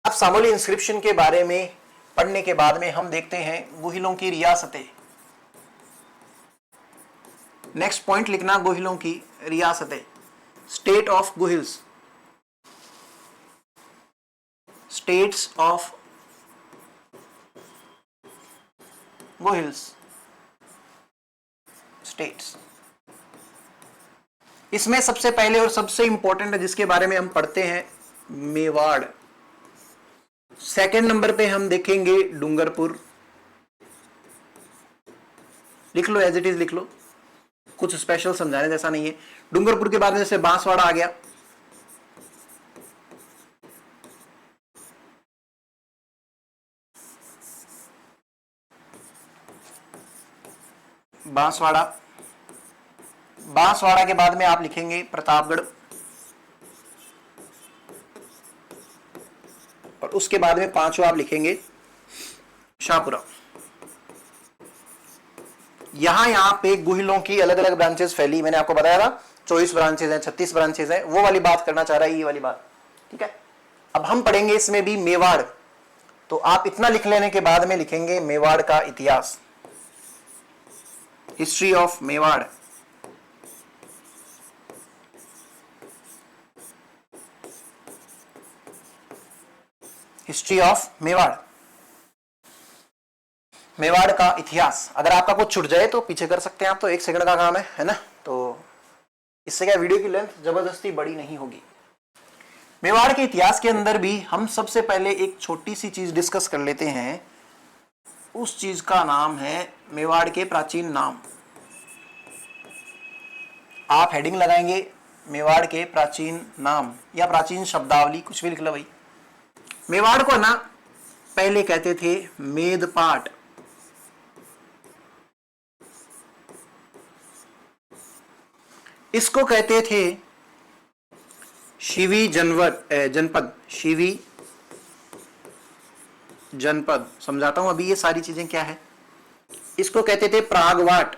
अब सामोली इंस्क्रिप्शन के बारे में पढ़ने के बाद में हम देखते हैं गोहिलों की रियासतें। नेक्स्ट पॉइंट लिखना, गोहिलों की रियासतें, state of Gohils, states of Gohils, states. इसमें सबसे पहले और सबसे इंपॉर्टेंट है जिसके बारे में हम पढ़ते हैं मेवाड़। सेकंड नंबर पे हम देखेंगे डूंगरपुर, लिख लो एज इट इज लिख लो, कुछ स्पेशल समझाने जैसा नहीं है। डूंगरपुर के बाद में जैसे बांसवाड़ा आ गया, बांसवाड़ा, बांसवाड़ा के बाद में आप लिखेंगे प्रतापगढ़, और उसके बाद में पांचवा आप लिखेंगे शाहपुरा। यहां पे गोहिलों की अलग अलग ब्रांचेस फैली, मैंने आपको बताया था 24 ब्रांचेस हैं, 36 ब्रांचेस हैं, वो वाली बात करना चाह रहा है, ये वाली बात, ठीक है। अब हम पढ़ेंगे इसमें भी मेवाड़, तो आप इतना लिख लेने के बाद में लिखेंगे मेवाड़ का इतिहास, history of Mewar, history of Mewar, Mewar का इतिहास। अगर आपका कुछ छूट जाए तो पीछे कर सकते हैं आप, तो 1 सेकंड का काम है ना, तो इससे क्या वीडियो की लेंथ जबरदस्ती बड़ी नहीं होगी। मेवाड़ के इतिहास के अंदर भी हम सबसे पहले एक छोटी सी चीज डिस्कस कर लेते हैं, उस चीज का नाम है मेवाड़ के प्राचीन नाम। आप हेडिंग लगाएंगे मेवाड़ के प्राचीन नाम या प्राचीन शब्दावली, कुछ भी लिख लो भाई। मेवाड़ को ना पहले कहते थे मेदपाट, इसको कहते थे शिवी जनपद, शिवी जनपद। समझाता हूं अभी ये सारी चीजें क्या है। इसको कहते थे प्रागवाट,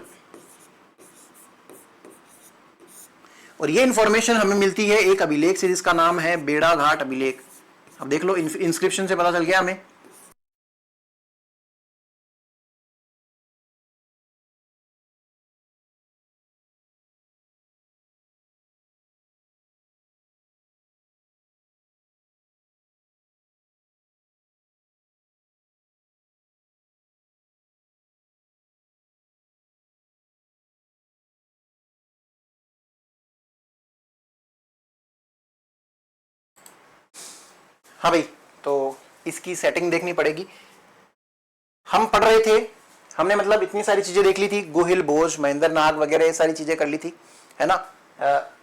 और ये इंफॉर्मेशन हमें मिलती है एक अभिलेख से जिसका नाम है बेड़ा घाट अभिलेख। अब देख लो इंस्क्रिप्शन से पता चल गया हमें। हाँ भाई, तो इसकी सेटिंग देखनी पड़ेगी। हम पढ़ रहे थे, हमने मतलब इतनी सारी चीजें देख ली थी, गोहिल, भोज, महेंद्र नाग वगैरह ये सारी चीजें कर ली थी। है ना।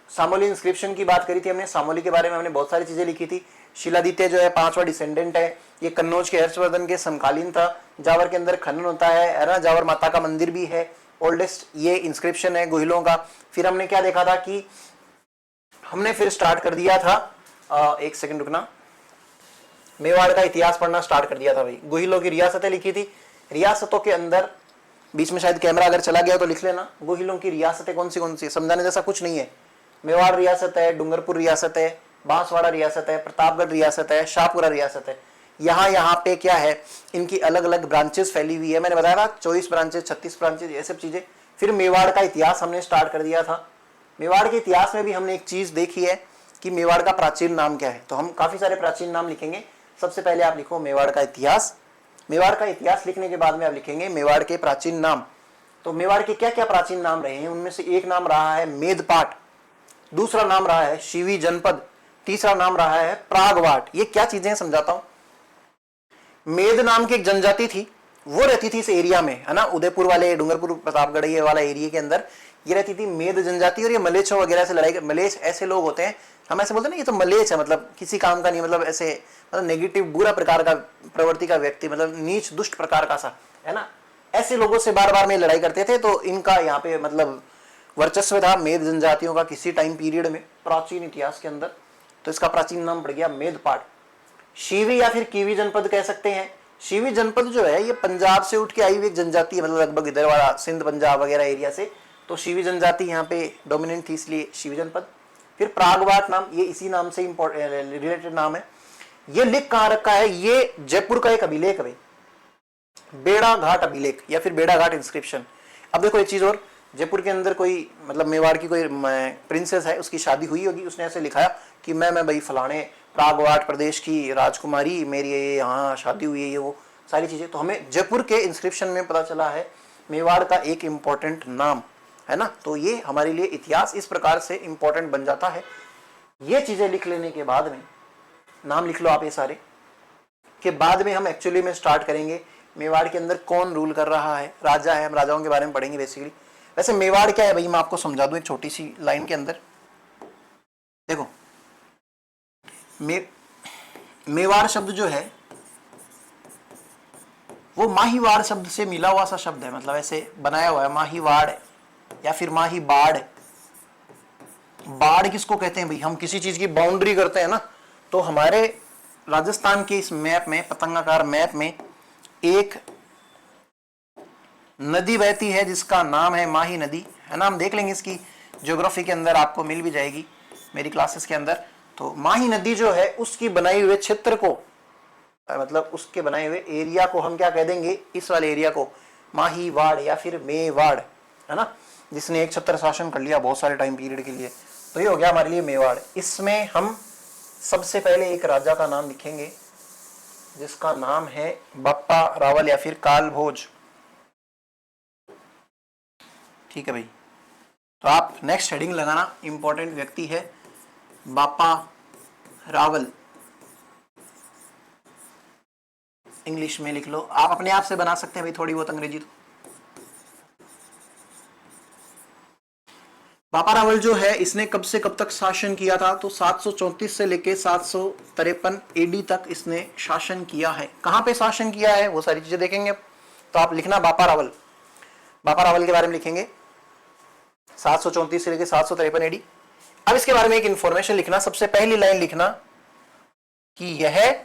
सामोली इंस्क्रिप्शन की बात करी थी हमने, सामोली के बारे में हमने बहुत सारी चीजें लिखी थी। शिलादित्य जो है 5वां डिसेंडेंट है, ये कन्नौज के हर्षवर्धन के समकालीन था। जावर के अंदर खनन होता है ना, जावर माता का मंदिर भी है, ओल्डेस्ट ये इंस्क्रिप्शन है गोहिलों का। फिर हमने क्या देखा था कि हमने फिर स्टार्ट कर दिया था, एक सेकंड रुकना, मेवाड़ का इतिहास पढ़ना स्टार्ट कर दिया था भाई। गोहिलों की रियासतें लिखी थी, रियासतों के अंदर बीच में शायद कैमरा अगर चला गया तो लिख लेना, गोहिलों की रियासतें कौन सी, समझाने जैसा कुछ नहीं है। मेवाड़ रियासत है, डूंगरपुर रियासत है, बांसवाड़ा रियासत है, प्रतापगढ़ रियासत है, शाहपुरा रियासत है। यहाँ पे क्या है, इनकी अलग अलग ब्रांचेस फैली हुई है। मैंने बताया था 24 ब्रांचेस, 36 ब्रांचेस, ये सब चीजें। फिर मेवाड़ का इतिहास हमने स्टार्ट कर दिया था। मेवाड़ के इतिहास में भी हमने एक चीज देखी है कि मेवाड़ का प्राचीन नाम क्या है। तो हम काफी सारे प्राचीन नाम लिखेंगे। सबसे पहले आप लिखो मेवाड़ का इतिहास। मेवाड़ का इतिहास लिखने के बाद में आप लिखेंगे मेवाड़ के प्राचीन नाम। तो मेवाड़ के क्या क्या प्राचीन नाम रहे हैं, उनमें से एक नाम रहा है मेदपाट, दूसरा नाम रहा है शिवी जनपद, तीसरा नाम रहा है प्रागवाट। ये क्या चीजें हैं समझाता हूं। मेद नाम की एक जनजाति थी, वो रहती थी इस एरिया में, है ना, उदयपुर वाले, डूंगरपुर, प्रतापगढ़ ये वाला एरिया के अंदर ये रहती थी मेद जनजाति। और ये मलेच्छों वगैरह से लड़ाई, मलेच्छ ऐसे लोग होते हैं, हम ऐसे बोलते हैं ना, ये तो मलेच्छ है, मतलब किसी काम का नहीं, मतलब ऐसे, मतलब नेगेटिव बुरा प्रकार का प्रवृत्ति का व्यक्ति, मतलब नीच दुष्ट प्रकार का सा, है ना। ऐसे लोगों से बार बार में लड़ाई करते थे। तो इनका यहाँ पे मतलब वर्चस्व था मेद जनजातियों का किसी टाइम पीरियड में प्राचीन इतिहास के अंदर। तो इसका प्राचीन नाम पड़ गया मेदपाट। शिवी या फिर कीवी जनपद कह सकते हैं। शिवी जनपद जो है ये पंजाब से उठ के आई हुई एक जनजाति है, मतलब लगभग इधर वाला सिंध पंजाब वगैरह एरिया से। तो शिवी जनजाति यहाँ पे डोमिनेंट थी, इसलिए शिवी जनपद। फिर प्रागवाट नाम, ये इसी नाम से रिलेटेड नाम है। ये लिख कहाँ रखा है, ये जयपुर का एक अभिलेख है, बेड़ा घाट अभिलेख या फिर बेड़ा घाट इंस्क्रिप्शन। अब देखो एक चीज और, जयपुर के अंदर कोई मतलब मेवाड़ की कोई प्रिंसेस है, उसकी शादी हुई होगी, उसने ऐसे लिखाया कि मैं भाई फलाने प्रागवाट प्रदेश की राजकुमारी, मेरी ये यहाँ शादी हुई है, ये वो सारी चीजें। तो हमें जयपुर के इंस्क्रिप्शन में पता चला है मेवाड़ का एक इंपॉर्टेंट नाम, है ना। तो ये हमारे लिए इतिहास इस प्रकार से इंपॉर्टेंट बन जाता है। ये चीजें लिख लेने के बाद में, नाम लिख लो आप ये सारे, के बाद में हम एक्चुअली में स्टार्ट करेंगे मेवाड़ के अंदर कौन रूल कर रहा है, राजा है, हम राजाओं के बारे में पढ़ेंगे बेसिकली। वैसे मेवाड़ क्या है भाई, मैं आपको समझा दूं एक छोटी सी लाइन के अंदर। देखो मेवाड़ शब्द जो है वो माहीवाड़ शब्द से मिला हुआ सा शब्द है, मतलब ऐसे बनाया हुआ है, माहीवाड़ या फिर माही बाढ़। बाढ़ किसको कहते हैं भाई, हम किसी चीज की बाउंड्री करते हैं ना। तो हमारे राजस्थान के इस मैप में, पतंगाकार मैप में, एक नदी बहती है जिसका नाम है माही नदी, है ना। हम देख लेंगे इसकी ज्योग्राफी के अंदर, आपको मिल भी जाएगी मेरी क्लासेस के अंदर। तो माही नदी जो है उसकी बनाए हुए क्षेत्र को, मतलब उसके बनाए हुए एरिया को हम क्या कह देंगे, इस वाले एरिया को माहीवाड़ या फिर मेवाड़, है ना, जिसने एक छत्र शासन कर लिया बहुत सारे टाइम पीरियड के लिए। तो ये हो गया हमारे लिए मेवाड़। इसमें हम सबसे पहले एक राजा का नाम लिखेंगे जिसका नाम है बप्पा रावल या फिर काल भोज। ठीक है भाई, तो आप नेक्स्ट हेडिंग लगाना, इंपॉर्टेंट व्यक्ति है बापा रावल, इंग्लिश में लिख लो। आप अपने आप से बना सकते हैं भाई थोड़ी बहुत अंग्रेजी। तो बापा रावल जो है इसने कब से कब तक शासन किया था, तो 734 से लेके 753 एडी तक इसने शासन किया है। कहां पे शासन किया है वो सारी चीजें देखेंगे। तो आप लिखना बापा रावल, बापा रावल के बारे में लिखेंगे 734 से लेके 753 एडी। अब इसके बारे में एक इंफॉर्मेशन लिखना, सबसे पहली लाइन लिखना कि यह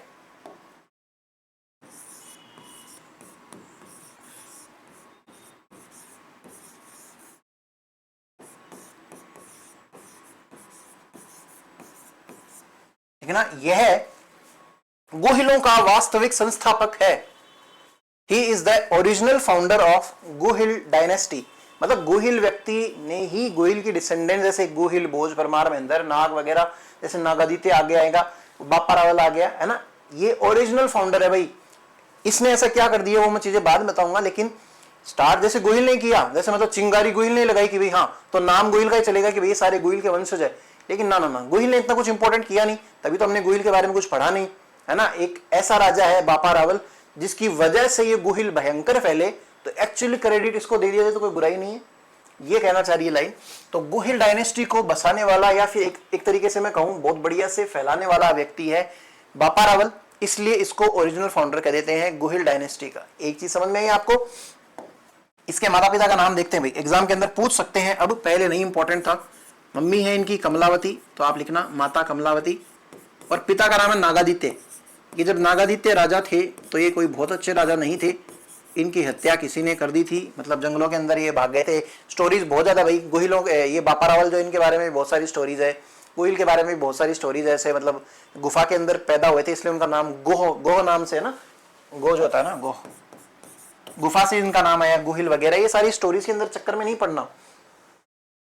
लिखना, यह गोहिलों का वास्तविक संस्थापक है। He is the original founder of Gohil dynasty, मतलब गोहिल व्यक्ति ने ही, गोहिल की डिसेंडेंट, जैसे गोहिल, भोज, परमार, महेंद्र, नाग वगैरह, जैसे नागादित्य आगे आएगा, बापा रावल आ गया, है ना। ये ओरिजिनल फाउंडर है भाई। इसने ऐसा क्या कर दिया वो मैं चीजें बाद में बताऊंगा, लेकिन स्टार्ट जैसे गोहिल ने किया, जैसे मतलब चिंगारी गोहिल ने लगाई कि भाई हाँ, तो नाम गोहिल का ही चलेगा कि भाई सारे गोहिल के वंशज है। लेकिन ना ना ना, गोहिल ने इतना कुछ इंपॉर्टेंट किया नहीं, तभी तो हमने गोहिल के बारे में कुछ पढ़ा नहीं, है ना। एक ऐसा राजा है बापा रावल जिसकी वजह से ये गोहिल भयंकर फैले, तो एक्चुअली क्रेडिट इसको दे दिया जाए तो कोई बुराई नहीं है। ये कहना चाह रही है लाइन। तो गुहिल डायनेस्टी को बसाने वाला या फिर एक तरीके से मैं कहूं बहुत बढ़िया से फैलाने वाला व्यक्ति है बापा रावल, इसलिए इसको ओरिजिनल फाउंडर कह देते हैं गुहिल डायनेस्टी का। एक चीज समझ में आई आपको? इसके माता पिता का नाम देखते हैं भाई, एग्जाम के अंदर पूछ सकते हैं, अब पहले नहीं इंपॉर्टेंट था। मम्मी है इनकी कमलावती, तो आप लिखना माता कमलावती, और पिता का नाम है नागादित्य। ये जब नागादित्य राजा थे तो ये कोई बहुत अच्छे राजा नहीं थे, इनकी हत्या किसी ने कर दी थी, मतलब जंगलों के अंदर ये भाग गए थे। स्टोरीज बहुत ज्यादा भाई गुहिलों, ये बापा रावल जो इनके बारे में बहुत सारी स्टोरीज है, गुहिल के बारे में भी बहुत सारी स्टोरीज है। ऐसे मतलब गुफा के अंदर पैदा हुए थे इसलिए उनका नाम गोह नाम से है ना, गोह जो होता है ना, गोह, गुफा से इनका नाम आया गुहिल वगैरह। ये सारी स्टोरीज के अंदर चक्कर में नहीं पड़ना,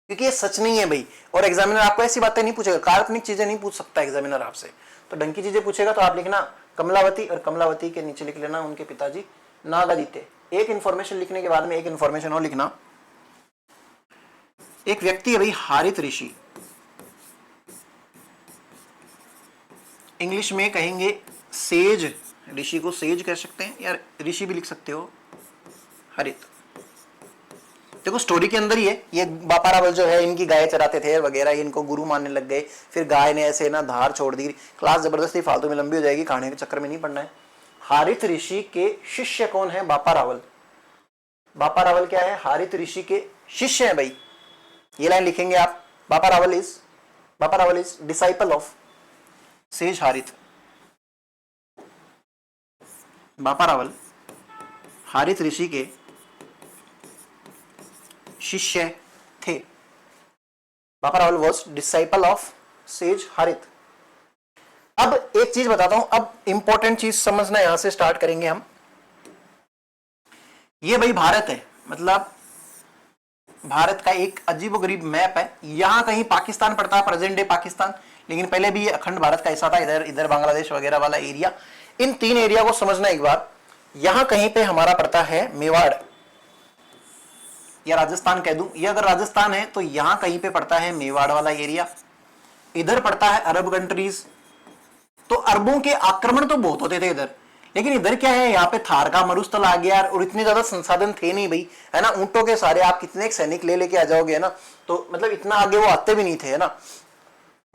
क्योंकि ये सच नहीं है भाई। और एग्जामिनर आपको ऐसी बातें नहीं पूछेगा, काल्पनिक चीजें नहीं पूछ सकता एग्जामिनर आपसे, तो ढंग की चीजें पूछेगा। तो आप लिखना कमलावती, और कमलावती के नीचे लिख लेना उनके पिताजी नागादित्य। एक इंफॉर्मेशन लिखने के बाद में एक इंफॉर्मेशन और लिखना, एक व्यक्ति है भाई हारित ऋषि, इंग्लिश में कहेंगे सेज, ऋषि को सेज कह सकते हैं या ऋषि भी लिख सकते हो, हरित। देखो स्टोरी के अंदर ही है, ये बापा रावल जो है इनकी गाय चराते थे वगैरह, इनको गुरु मानने लग गए, फिर गाय ने ऐसे ना धार छोड़ दी। क्लास जबरदस्ती फालतू में लंबी हो जाएगी, कहानी के चक्कर में नहीं पड़ना है। हारित ऋषि के शिष्य कौन है? बापा रावल। बापा रावल क्या है? हारित ऋषि के शिष्य है भाई। ये लाइन लिखेंगे आप, Bappa Rawal is disciple of sage Harit. Bappa Rawal Harit ऋषि के शिष्य थे। Bappa Rawal was disciple of sage Harit. अब एक चीज बताता हूं, अब इंपॉर्टेंट चीज समझना, यहां से स्टार्ट करेंगे हम। ये भाई भारत है, मतलब भारत का एक अजीबोगरीब मैप है। यहां कहीं पाकिस्तान पड़ता है, प्रेजेंट डे पाकिस्तान, लेकिन पहले भी ये अखंड भारत का हिस्सा था। इधर बांग्लादेश वगैरह वाला एरिया, इन तीन एरिया को समझना एक बार। यहां कहीं पे हमारा पड़ता है मेवाड़ या राजस्थान कह दूं, ये अगर राजस्थान है तो यहां कहीं पे पड़ता है मेवाड़ वाला एरिया। इधर पड़ता है अरब कंट्रीज। तो अरबों के आक्रमण तो बहुत होते थे इधर, लेकिन इधर क्या है, यहाँ पे थार का मरुस्थल आ गया, और इतने ज्यादा संसाधन थे नहीं भाई, है ना। ऊंटों के सारे आप कितने एक सैनिक ले लेके आ जाओगे, है ना, तो मतलब इतना आगे वो आते भी नहीं थे, है ना।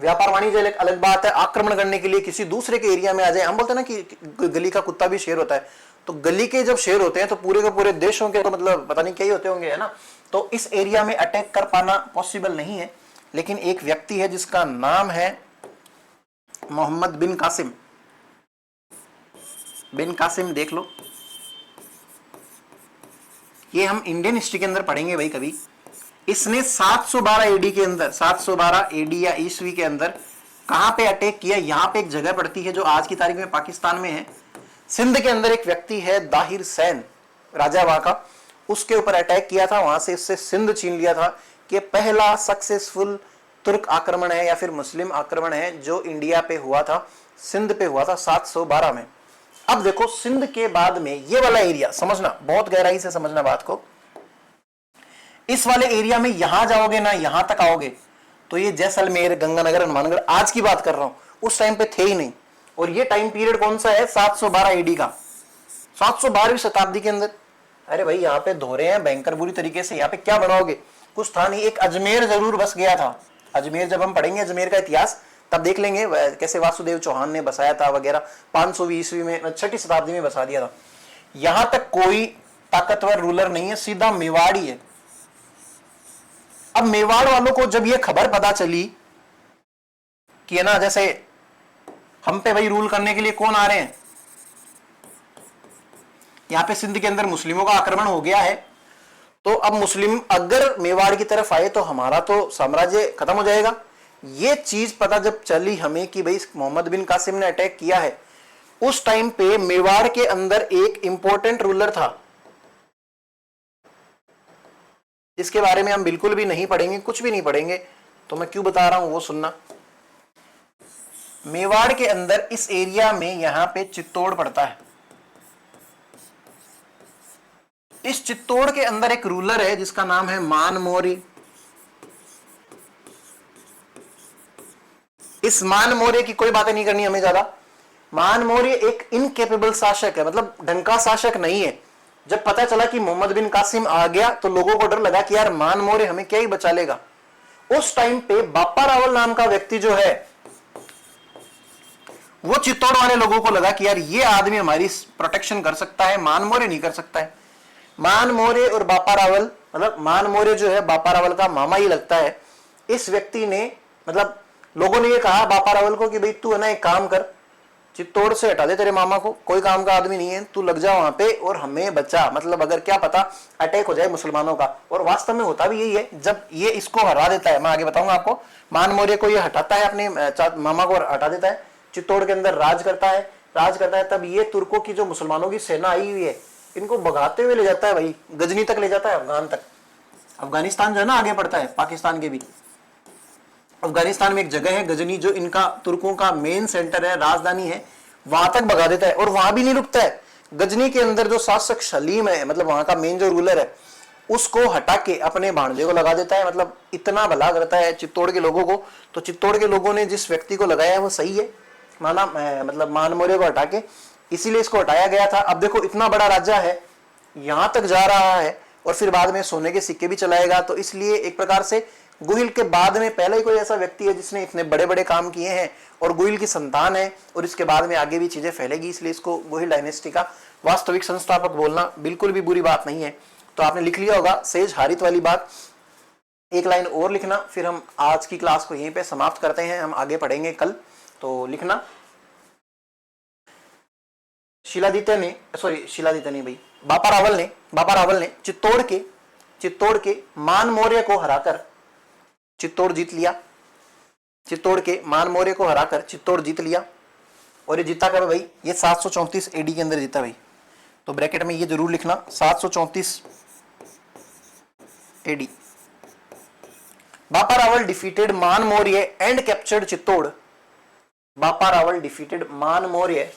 व्यापार वाणिज्य अलग बात है, आक्रमण करने के लिए किसी दूसरे के एरिया में आ जाए। हम बोलते हैं ना कि गली का कुत्ता भी शेर होता है, तो गली के जब शेर होते हैं तो पूरे के पूरे देशों के तो मतलब पता नहीं क्या ही होते होंगे, है ना। तो इस एरिया में अटैक कर पाना पॉसिबल नहीं है। लेकिन एक व्यक्ति है जिसका नाम है मोहम्मद बिन कासिम। बिन कासिम देख लो, ये हम इंडियन हिस्ट्री के अंदर पढ़ेंगे भाई कभी। इसने 712 एडी के अंदर, 712 एडी या ईस्वी के अंदर कहां पे अटैक किया? यहां पे एक जगह पड़ती है जो आज की तारीख में पाकिस्तान में है, सिंध के अंदर। एक व्यक्ति है दाहिर सैन, राजा वहां का, उसके ऊपर अटैक किया था, वहां से इससे सिंध छीन लिया था। कि पहला सक्सेसफुल तुर्क आक्रमण है या फिर मुस्लिम आक्रमण है जो इंडिया पे हुआ था, सिंध पे हुआ था 712 में। अब देखो सिंध के बाद में ये वाला एरिया समझना, बहुत गहराई से समझना बात को। इस वाले एरिया में यहां जाओगे ना, यहां तक आओगे तो ये जैसलमेर, गंगानगर, हनुमानगढ़, आज की बात कर रहा हूं, उस टाइम पे थे ही नहीं। और ये टाइम पीरियड कौन सा है? 712 एडी का, 712वीं शताब्दी के अंदर। अरे भाई यहाँ पे धोरे हैं भयंकर बुरी तरीके से, यहाँ पे क्या बनाओगे? कुछ था नहीं। एक अजमेर जरूर बस गया था, अजमेर जब हम पढ़ेंगे अजमेर का इतिहास तब देख लेंगे कैसे वासुदेव चौहान ने बसाया था वगैरह, 500वीं ईस्वी में, 6ठी शताब्दी में बसा दिया था। यहां तक कोई ताकतवर रूलर नहीं है, सीधा मेवाड़ ही है। अब मेवाड़ वालों को जब ये खबर पता चली कि है ना, जैसे हम पे भाई रूल करने के लिए कौन आ रहे हैं, यहां पे सिंध के अंदर मुस्लिमों का आक्रमण हो गया है, तो अब मुस्लिम अगर मेवाड़ की तरफ आए तो हमारा तो साम्राज्य खत्म हो जाएगा। ये चीज पता जब चली हमें कि भाई मोहम्मद बिन कासिम ने अटैक किया है, उस टाइम पे मेवाड़ के अंदर एक इंपॉर्टेंट रूलर था जिसके बारे में हम बिल्कुल भी नहीं पढ़ेंगे, कुछ भी नहीं पढ़ेंगे, तो मैं क्यों बता रहा हूं वो सुनना। मेवाड़ के अंदर इस एरिया में यहां पे चित्तौड़ पड़ता है। इस चित्तौड़ के अंदर एक रूलर है जिसका नाम है मान मौर्य। इस मान मौर्य की कोई बातें नहीं करनी हमें ज्यादा। मान मौर्य एक इनकेपेबल शासक है, मतलब ढंग का शासक नहीं है। जब पता चला कि मोहम्मद बिन कासिम आ गया तो लोगों को डर लगा कि यार मान मौर्य हमें क्या ही बचा लेगा। उस टाइम पे बापा रावल नाम का व्यक्ति जो है वो चित्तौड़ वाले लोगों को लगा कि यार ये आदमी हमारी प्रोटेक्शन कर सकता है, मान मौर्य नहीं कर सकता है। मान मौर्य और बापा रावल, मतलब मान मौर्य जो है बापा रावल का मामा ही लगता है। इस व्यक्ति ने, मतलब लोगों ने ये कहा बापा रावल को कि भाई तू है ना एक काम कर, चित्तौड़ से हटा दे तेरे मामा को, कोई काम का आदमी नहीं है, तू लग जा वहां पे और हमें बचा, मतलब अगर क्या पता अटैक हो जाए मुसलमानों का। और वास्तव में होता भी यही है, जब ये इसको हरा देता है, मैं आगे बताऊंगा आपको, मान मौर्य को ये हटाता है, अपने मामा को हटा देता है, चित्तौड़ के अंदर राज करता है, तब ये तुर्कों की जो मुसलमानों की सेना आई हुई है इनको भगाते हुए ले जाता है भाई, गजनी तक ले जाता है, अफगान तक। अफगानिस्तान जो है ना आगे पड़ता है पाकिस्तान के भी, अफगानिस्तान में एक जगह है गजनी जो इनका तुर्कों का मेन सेंटर है, राजधानी है, वहां तक भगा देता है। और वहां भी नहीं रुकता है, गजनी के अंदर जो शासक सलीम है, मतलब वहां का मेन जो रूलर है, उसको हटा के अपने भांजे को लगा देता है। मतलब इतना भला करता है चित्तौड़ के लोगों को। तो चित्तौड़ के लोगों ने जिस व्यक्ति को लगाया है वो सही है, माना मतलब मान मौर्य को हटा के, इसीलिए इसको हटाया गया था। अब देखो इतना बड़ा राज्य है, यहां तक जा रहा है और फिर बाद में सोने के सिक्के भी चलाएगा। तो इसलिए एक प्रकार से गुहिल के बाद में पहले ही कोई ऐसा व्यक्ति है जिसने इतने बड़े बड़े काम किए हैं और गुहिल की संतान है, और इसके बाद में आगे भी चीजें फैलेगी, इसलिए इसको गुहिल डायनेस्टी का वास्तविक संस्थापक बोलना बिल्कुल भी बुरी बात नहीं है। तो आपने लिख लिया होगा सेज हारित वाली बात, एक लाइन और लिखना, फिर हम आज की क्लास को यहीं पे समाप्त करते हैं, हम आगे पढ़ेंगे कल। तो लिखना, शिलादित्य नहीं भाई, बापा रावल ने चित्तौड़ के मान मौर्य को हराकर चित्तौड़ जीत लिया, चित्तौड़ के मान मौर्य को हराकर चित्तौड़ जीत लिया। और ये जीता कब भाई, ये 734 एडी के अंदर जीता भाई। तो ब्रैकेट में ये जरूर लिखना 734 एडी। बापा Rawal defeated Man Maurya and captured Chittor. बापा Rawal defeated Man Maurya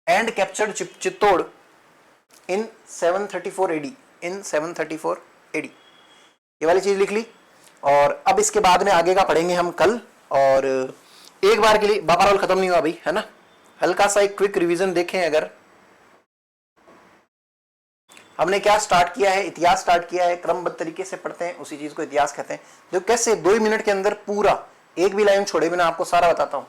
and captured Chittor in 734 AD, ये वाली चीज लिख ली। और अब इसके बाद में आगे का पढ़ेंगे हम कल। और एक बार के लिए बापा रावल खत्म नहीं हुआ भाई, है ना, हल्का सा एक क्विक रिवीजन देखें। अगर हमने क्या स्टार्ट किया है, इतिहास स्टार्ट किया है, क्रमबद्ध तरीके से पढ़ते हैं, उसी चीज को इतिहास कहते हैं। जो कैसे 2 ही मिनट के अंदर पूरा एक भी लाइन छोड़े बिना आपको सारा बताता हूं।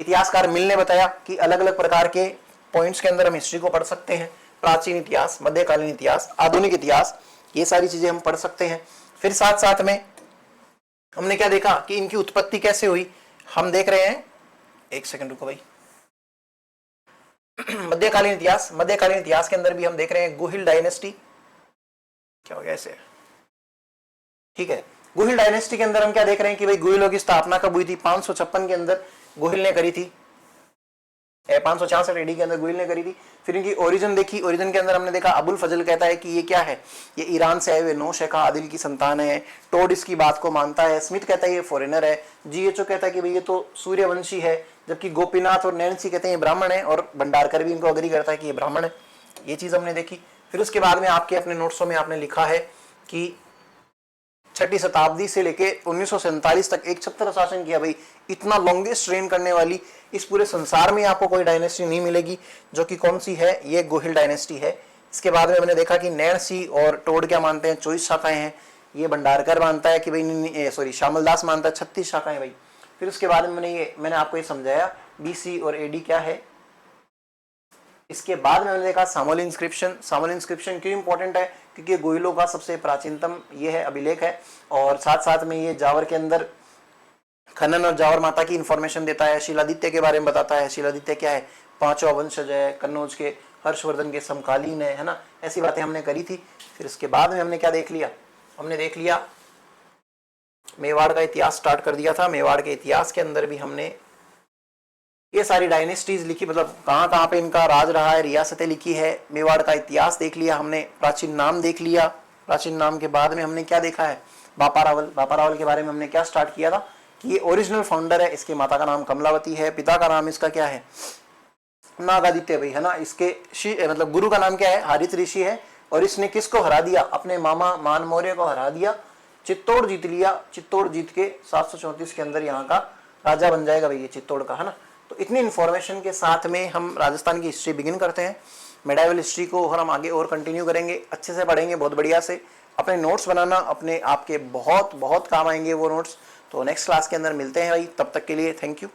इतिहासकार मिल ने बताया कि अलग अलग प्रकार के पॉइंट्स के अंदर हम हिस्ट्री को पढ़ सकते हैं, प्राचीन इतिहास, मध्यकालीन इतिहास, आधुनिक इतिहास, ये सारी चीजें हम पढ़ सकते हैं। फिर साथ साथ में हमने क्या देखा कि इनकी उत्पत्ति कैसे हुई, हम देख रहे हैं, एक सेकंड रुको भाई, मध्यकालीन इतिहास के अंदर भी हम देख रहे हैं गुहिल डायनेस्टी, क्या हो गया ऐसे, ठीक है, गुहिल डायनेस्टी के अंदर हम क्या देख रहे हैं कि भाई गुहिलों की स्थापना कब हुई थी, 556 के अंदर गुहिल ने करी थी, 566 एडी के अंदर गुहिल ने करी थी। फिर इनकी ओरिजिन देखी, ओरिजिन के अंदर हमने देखा अबुल फजल कहता है कि ये क्या है, ये ईरान से आए हुए नौशेखा आदिल की संतान है। टोड इसकी बात को मानता है, स्मिथ कहता है ये फॉरेनर है, जीएचओ कहता है कि भाई ये तो सूर्यवंशी है, जबकि गोपीनाथ और नैन्सी कहते हैं ये ब्राह्मण है, और भंडारकर भी इनको अग्री करता है कि ये ब्राह्मण है। ये चीज हमने देखी। फिर उसके बाद में आपके अपने नोट्सों में आपने लिखा है कि 6वीं शताब्दी से लेके 1947 तक एक छत्र शासन किया भाई। इतना लॉन्गेस्ट रेन करने वाली इस पूरे संसार में आपको कोई डायनेस्टी नहीं मिलेगी, जो कि कौन सी है, ये गुहिल डायनेस्टी है। इसके बाद में हमने देखा कि नैन्सी और टोड क्या मानते हैं, 24 शाखाएं हैं। ये भंडारकर मानता है कि भाई श्यामलदास मानता है 36 शाखाएं भाई। फिर उसके बाद में मैंने आपको ये समझाया बीसी और एडी क्या है। इसके बाद में हमने देखा सामोल इंस्क्रिप्शन। सामोल इंस्क्रिप्शन क्यों इंपॉर्टेंट है, क्योंकि गोइलों का सबसे प्राचीनतम ये है अभिलेख है, और साथ साथ में ये जावर के अंदर खनन और जावर माता की इंफॉर्मेशन देता है, शिलादित्य के बारे में बताता है। शिलादित्य क्या है, 5वां वंशज है, कन्नौज के हर्षवर्धन के समकालीन है ना, ऐसी बातें हमने करी थी। फिर इसके बाद में हमने क्या देख लिया, हमने देख लिया मेवाड़ का इतिहास स्टार्ट कर दिया था। मेवाड़ के इतिहास के अंदर भी हमने ये सारी डायनेस्टीज लिखी, मतलब कहाँ कहाँ पे इनका राज रहा है, रियासतें लिखी है। मेवाड़ का इतिहास देख लिया हमने, प्राचीन नाम देख लिया। प्राचीन नाम के बाद में हमने क्या देखा है, बापा रावल के बारे में हमने क्या स्टार्ट किया था कि ये ओरिजिनल फाउंडर है, इसके माता का नाम कमलावती है, पिता का नाम इसका क्या है, नागादित्य भाई है ना। इसके मतलब गुरु का नाम क्या है, हारित ऋषि है। और इसने किसको हरा दिया, अपने मामा मान मौर्य को हरा दिया, चित्तौड़ जीत लिया। चित्तौड़ जीत के 734 के अंदर यहाँ का राजा बन जाएगा भाई ये चित्तौड़ का, है ना। तो इतनी इन्फॉर्मेशन के साथ में हम राजस्थान की हिस्ट्री बिगिन करते हैं। मेडाइवल हिस्ट्री को और हम आगे और कंटिन्यू करेंगे, अच्छे से पढ़ेंगे, बहुत बढ़िया से। अपने नोट्स बनाना, अपने आपके बहुत बहुत काम आएंगे वो नोट्स। तो नेक्स्ट क्लास के अंदर मिलते हैं भाई, तब तक के लिए थैंक यू।